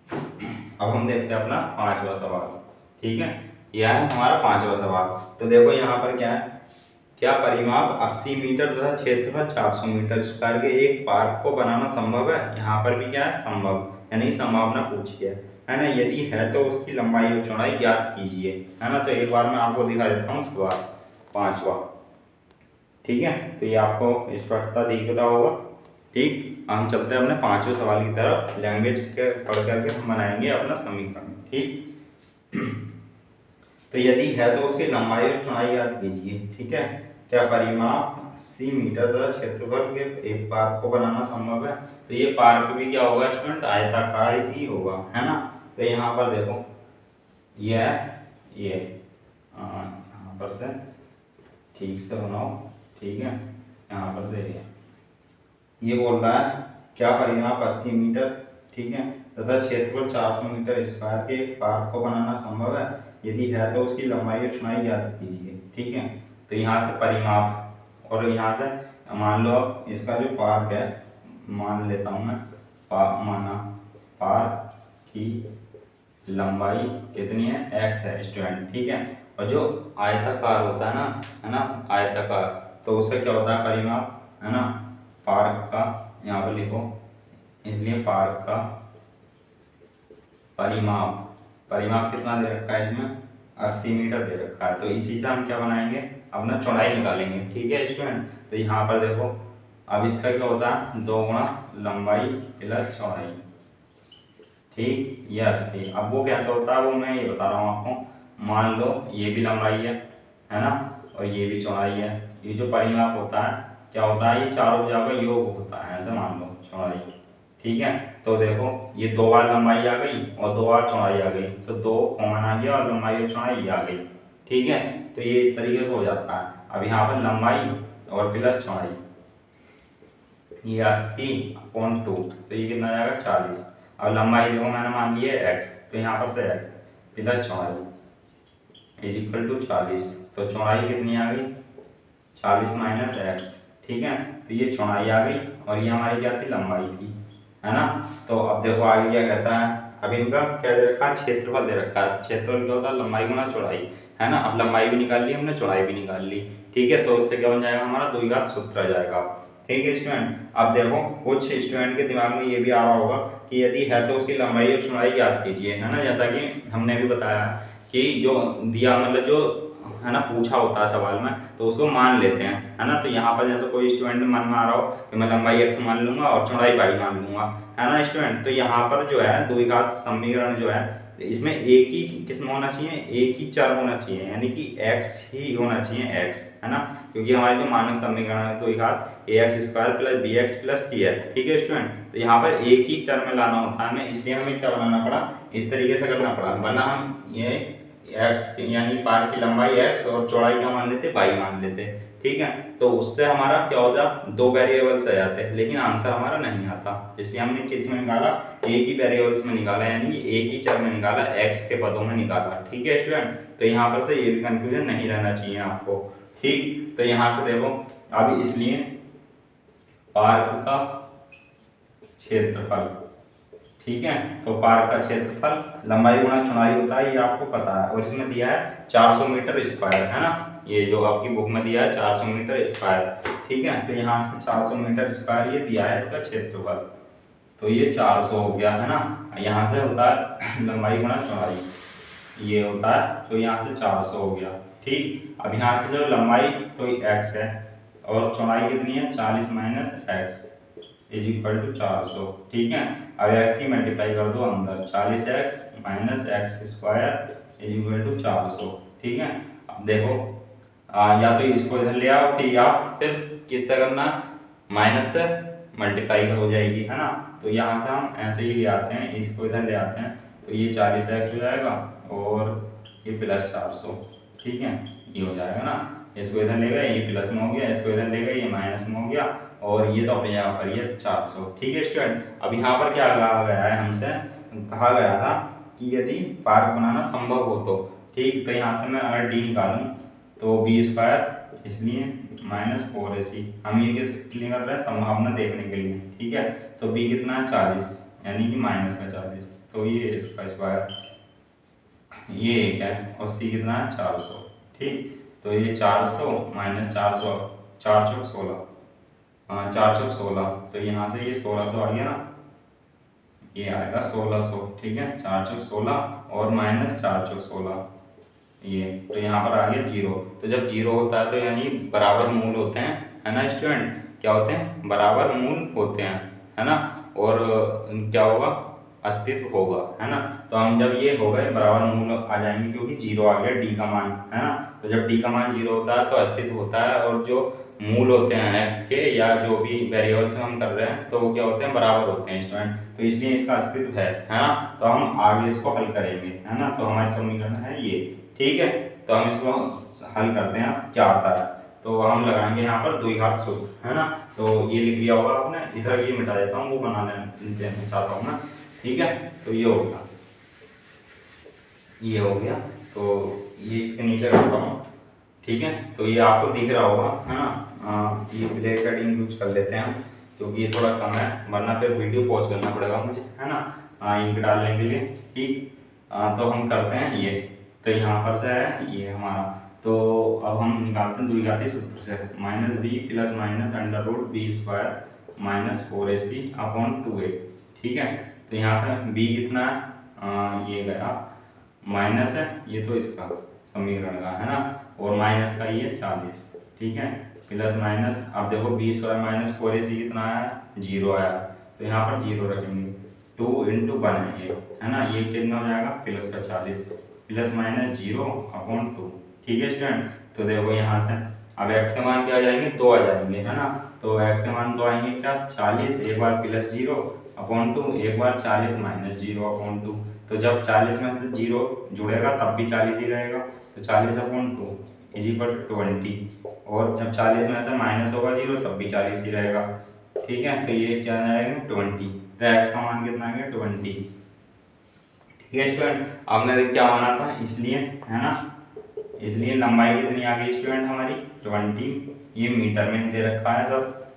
अब हम देखते हैं अपना 5वां सवाल। ठीक है, यह है हमारा 5वां सवाल। तो देखो यहाँ पर क्या है, क्या परिमाप 80 मीटर तथा क्षेत्रफल 400 मीटर स्क्वायर के एक पार्क को बनाना संभव है। यहाँ पर भी क्या है, संभव, यानी संभावना पूछी है ना। यदि है तो उसकी लंबाई और चौड़ाई ज्ञात कीजिए, है ना। तो एक बार मैं आपको दिखा देता हूँ सवाल 5वां। ठीक है, तो ये आपको स्पष्टता दिख रहा होगा। ठीक, हम चलते हैं अपने 5वें सवाल की तरफ। लैंग्वेज के पढ़ करके हम बनाएंगे अपना समीकरण। ठीक, तो यदि है तो उसकी लंबाई और चौड़ाई ज्ञात कीजिए। ठीक है, क्या परिमाप 80 मीटर तथा क्षेत्रफल के एक पार्क को बनाना संभव है। तो ये पार्क भी क्या होगा स्टूडेंट, आयताकार ही होगा, है ना। तो यहाँ पर देखो ये यहाँ पर से ठीक से बनाओ। ठीक है, यहाँ पर से ये बोल रहा है क्या परिमाप 80 मीटर, ठीक है, तथा क्षेत्रफल 400 मीटर स्क्वायर के एक पार्क को बनाना संभव है। यदि है तो उसकी लंबाई और चौड़ाई ज्ञात कीजिए। ठीक है, तो यहाँ से परिमाप, और यहाँ से मान लो अब इसका जो पार्क है, मान लेता हूँ मैं, माना पार्क की लंबाई कितनी है, x है स्टूडेंट। ठीक है, और जो आयताकार होता है ना, आयताकार, तो उससे क्या होता है परिमाप, है ना, पार्क का, यहाँ पर लिखो, इसलिए पार्क का परिमाप कितना दे रखा है इसमें, 80 मीटर दे रखा है। तो इसी से हम क्या बनाएंगे, अपना चौड़ाई निकालेंगे। ठीक है स्टूडेंट, तो यहाँ पर देखो अब इसका क्या होता है, 2 गुणा लंबाई प्लस चौड़ाई। ठीक, ये 80। अब वो कैसे होता है वो मैं ये बता रहा हूँ आपको। मान लो ये भी लंबाई है है ना, और ये भी चौड़ाई है। ये जो परिमाप होता है क्या होता है, ये चारों भुजाओं का योग होता है, ऐसे मान लो चौड़ाई। ठीक है, तो देखो ये 2 बार लंबाई आ गई और 2 बार चौड़ाई आ गई, तो 2 कॉमन आ गया और लंबाई और चौड़ाई आ गई। ठीक है, तो ये इस तरीके से हो जाता है। अब यहाँ पर लंबाई और प्लस चौड़ाई, ये 80/2, तो ये कितना जाएगा 40। अब लंबाई देखो मैंने मान ली है x, तो यहाँ पर से x प्लस चौड़ाई इज इक्वल टू 40, तो चौड़ाई कितनी आ गई 40 माइनस x। ठीक है, तो ये चौड़ाई आ गई और ये हमारी क्या थी, लंबाई थी, है ना। तो अब देखो आगे क्या कहता है, अब इनका क्या दे रखा है, क्षेत्रफल दे रखा है। क्षेत्रफल क्या होता है, लंबाई गुना चौड़ाई, है ना। अब लंबाई भी निकाल ली हमने, चौड़ाई भी निकाल ली। ठीक है, तो उससे क्या बन जाएगा हमारा द्विघात सूत्र आ जाएगा। ठीक है स्टूडेंट, अब देखो कुछ स्टूडेंट के दिमाग में ये भी आ रहा होगा कि यदि है तो उसकी लंबाई और चौड़ाई याद कीजिए, है ना। जैसा कि हमने भी बताया कि जो दिया मतलब जो है ना पूछा होता है सवाल में, तो उसको मान लेते हैं, है ना। तो यहाँ पर जैसे कोई स्टूडेंट मन में आ रहा हो कि मैं लंबाई x मान लूंगा और चौड़ाई y मान लूंगा, है ना स्टूडेंट। तो यहाँ पर जो है द्विघात समीकरण जो है इसमें एक ही किस्म होना चाहिए, एक ही चर होना चाहिए, यानी कि x ही होना चाहिए, x, है ना। क्योंकि हमारे जो मानक समीकरण है द्विघात ax² plus bx plus c है। ठीक है स्टूडेंट, तो यहाँ पर एक ही चर में लाना होता है हमें, इसलिए हमें क्या बनाना पड़ा, इस तरीके से करना पड़ा, वरना हम ये x यानी पार की लंबाई x और चौड़ाई क्या मान लेते, y मान लेते। ठीक है, तो उससे हमारा क्या हो जाता, 2 वेरिएबल्स आ जाते हैं, लेकिन आंसर हमारा नहीं आता। इसलिए हमने किस में निकाला, एक ही वेरिएबल्स में निकाला, यानी एक ही चर में निकाला, x के पदों में निकाला। ठीक है स्टूडेंट, तो यहाँ पर से ये भी कंफ्यूजन नहीं रहना चाहिए आपको। ठीक, तो यहाँ से देखो अब इसलिए पार्क का क्षेत्रफल, ठीक है, तो पार्क का क्षेत्रफल लंबाई गुणा चौड़ाई होता है, ये आपको पता है। और इसमें दिया है 400 मीटर स्क्वायर, है ना। ये जो आपकी बुक में दिया है 400 मीटर स्क्वायर। ठीक है, तो यहाँ से 400 मीटर स्क्वायर ये दिया है इसका क्षेत्रफल, तो ये 400 हो गया, है ना। यहाँ से होता है लंबाई गुणा चौड़ाई, ये होता है, तो यहाँ से 400 हो गया। ठीक, अब यहाँ से जो लंबाई तो x है और चौड़ाई कितनी है 40 minus x is equal to 400। ठीक है, अब x की मल्टीप्लाई कर दो अंदर, 40x minus x square is equal to 400। ठीक है, अब देखो या तो इसको इधर ले आओ फिर, या फिर किससे करना, माइनस से मल्टीप्लाई हो जाएगी, है ना। तो यहाँ से हम ऐसे ही ले आते हैं, इसको इधर ले आते हैं, तो ये 40x हो जाएगा और ये प्लस 400। ठीक है, ये हो जाएगा ना, इसको इधर ले गए, ये प्लस में हो गया, इसको इधर ले गए, ये माइनस में हो गया, और ये तो अपने जगह पर ये 400। ठीक है स्टूडेंट, अब यहाँ पर क्या कहा गया है, हमसे कहा गया था कि यदि पार्क बनाना संभव हो तो। ठीक, तो यहाँ से मैं अगर डी निकालूँ तो b², इसलिए माइनस 4ac, हम ये किस लिए कर रहे हैं, संभावना देखने के लिए। ठीक है, तो b कितना है 40, यानी कि माइनस का 40, तो ये इसका स्क्वायर, ये एक है, और c कितना है 400। ठीक, तो ये 400 माइनस 400, 4 चौक 16, 4 चौक 16, तो यहाँ से ये 1600 आ गया ना, ये आएगा 1600। ठीक है, 4 चौक 16 और माइनस 4 चौक 16, ये तो यहाँ पर आ गया 0। तो जब 0 होता है तो यानी बराबर मूल होते हैं, है ना स्टूडेंट, क्या होते हैं, बराबर मूल होते हैं, है ना। और क्या होगा, अस्तित्व होगा, है ना। तो हम जब ये हो गए बराबर मूल आ जाएंगे, क्योंकि 0 आ गया डी का मान, है ना। तो जब डी का मान 0 होता है तो अस्तित्व होता है, और जो मूल होते हैं x के या जो भी वेरिएबल से हम कर रहे हैं, तो वो क्या होते हैं, बराबर होते हैं स्टूडेंट। तो इसलिए इसका अस्तित्व है ना। तो हम आगे इसको हल करेंगे, है ना। तो हमारी समीकरण है ये। ठीक है, तो हम इसको हल करते हैं, क्या आता है, तो हम लगाएंगे यहाँ पर द्विघात सूत्र, है ना। तो ये लिख लिया होगा आपने, इधर ये मिटा देता हूँ, वो बनाने चाहता हूँ ना। ठीक है, तो ये हो गया, ये हो गया, तो ये इसके नीचे करता हूँ। ठीक है, तो ये आपको दिख रहा होगा, है ना। ये ब्लैक हेडिंग यूज कर लेते हैं हम, क्योंकि ये थोड़ा कम है, वरना फिर वीडियो पॉज करना पड़ेगा मुझे, है ना, इंक डालने के लिए। ठीक, तो हम करते हैं ये, तो यहाँ पर से है ये हमारा, तो अब हम निकालते हैं द्विघाती सूत्र से, minus B plus minus under root b² minus 4ac/2a। ठीक है, तो यहाँ से b कितना है, ये गया माइनस है, ये तो इसका समीकरण का, है ना, और माइनस का ये 40। ठीक है, प्लस माइनस, अब देखो b² माइनस 4ac कितना आया, 0 आया, तो यहाँ पर 0 रखेंगे, 2 × 1 है ये, है ना। ये कितना हो जाएगा, प्लस का 40 प्लस माइनस 0/2, ठीक है स्टूडेंट। तो देखो यहाँ से अब x के मान क्या आ जाएंगे, 2 आ जाएंगे, है ना। तो x के मान 2 आएंगे क्या, 40 एक बार प्लस 0 अपॉन 2, एक बार 40 माइनस 0 अपॉन 2। तो जब 40 में से 0 जुड़ेगा तब भी 40 ही रहेगा, तो 40 अपॉन 2 इज इक्वल टू 20। और जब 40 में से माइनस होगा 0 तब भी 40 ही रहेगा, ठीक है। तो ये क्या आएगा 20, तो x का मान कितना आ गया 20, ठीक है स्टूडेंट। आपने क्या माना था इसलिए, है ना, इसलिए लंबाई कितनी आ गई स्टूडेंट हमारी 20। ये मीटर में ही दे रखा है सब,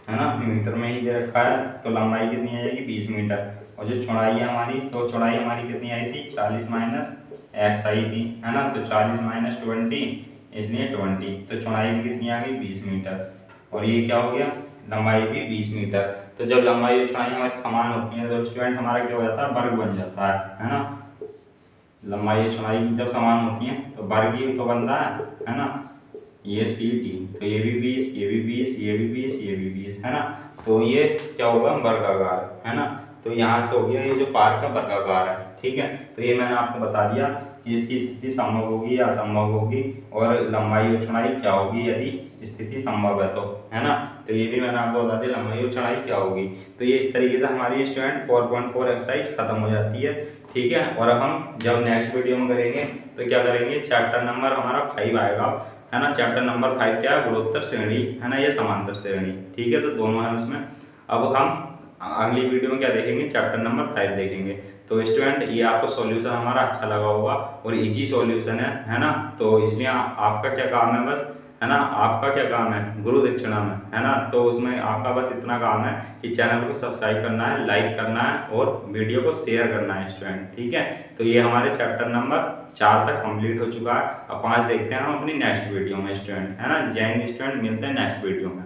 है ना, मीटर में ही दे रखा है। तो लंबाई कितनी आ जाएगी 20 मीटर। और जो चौड़ाई है हमारी, तो चौड़ाई हमारी कितनी आई थी 40 माइनस एक्स आई थी, है ना। तो 40 माइनस 20 इसलिए 20, तो चौड़ाई भी कितनी आ गई 20 मीटर। और ये क्या हो गया, लंबाई भी 20 मीटर। तो जब लंबाई और चौड़ाई हमारी समान होती है तो स्टूडेंट हमारा क्या हो जाता है, वर्ग बन जाता है ना। लंबाई और चौड़ाई जब समान होती है तो वर्ग ही तो बनता है ना। ये सी टी, तो ये भी 20, ये भी 20, ये भी 20, ये भी 20, है ना। तो ये क्या होगा वर्गाकार, है ना। तो यहाँ से हो गया ये जो पार्क का वर्गाकार है, ठीक है। तो ये मैंने आपको बता दिया कि इसकी स्थिति संभव होगी या असंभव होगी, और लंबाई और चौड़ाई क्या होगी यदि स्थिति संभव है तो, है ना। तो ये भी मैंने आपको बता दिया लंबाई और चौड़ाई क्या होगी। तो ये इस तरीके से हमारी स्टूडेंट 4.4 एक्सरसाइज खत्म हो जाती है, ठीक है। और अब हम जब नेक्स्ट वीडियो में करेंगे तो क्या करेंगे, चैप्टर नंबर हमारा 5 आएगा, है ना। चैप्टर नंबर 5 क्या है, गुणोत्तर श्रेणी, है ना, ये समांतर श्रेणी, ठीक है। तो दोनों है उसमें। अब हम अगली वीडियो में क्या देखेंगे, चैप्टर नंबर 5 देखेंगे। तो स्टूडेंट ये आपको सॉल्यूशन हमारा अच्छा लगा होगा और इजी सॉल्यूशन है ना। तो इसलिए आपका क्या काम है बस, है ना, आपका क्या काम है गुरु दक्षिणा में, है ना। तो उसमें आपका बस इतना काम है कि चैनल को सब्सक्राइब करना है, लाइक करना है और वीडियो को शेयर करना है स्टूडेंट, ठीक है। तो ये हमारे चैप्टर नंबर 4 तक कंप्लीट हो चुका है। अब 5 देखते हैं हम अपनी नेक्स्ट वीडियो में स्टूडेंट, है ना। जय हिंद स्टूडेंट, मिलते हैं नेक्स्ट वीडियो में।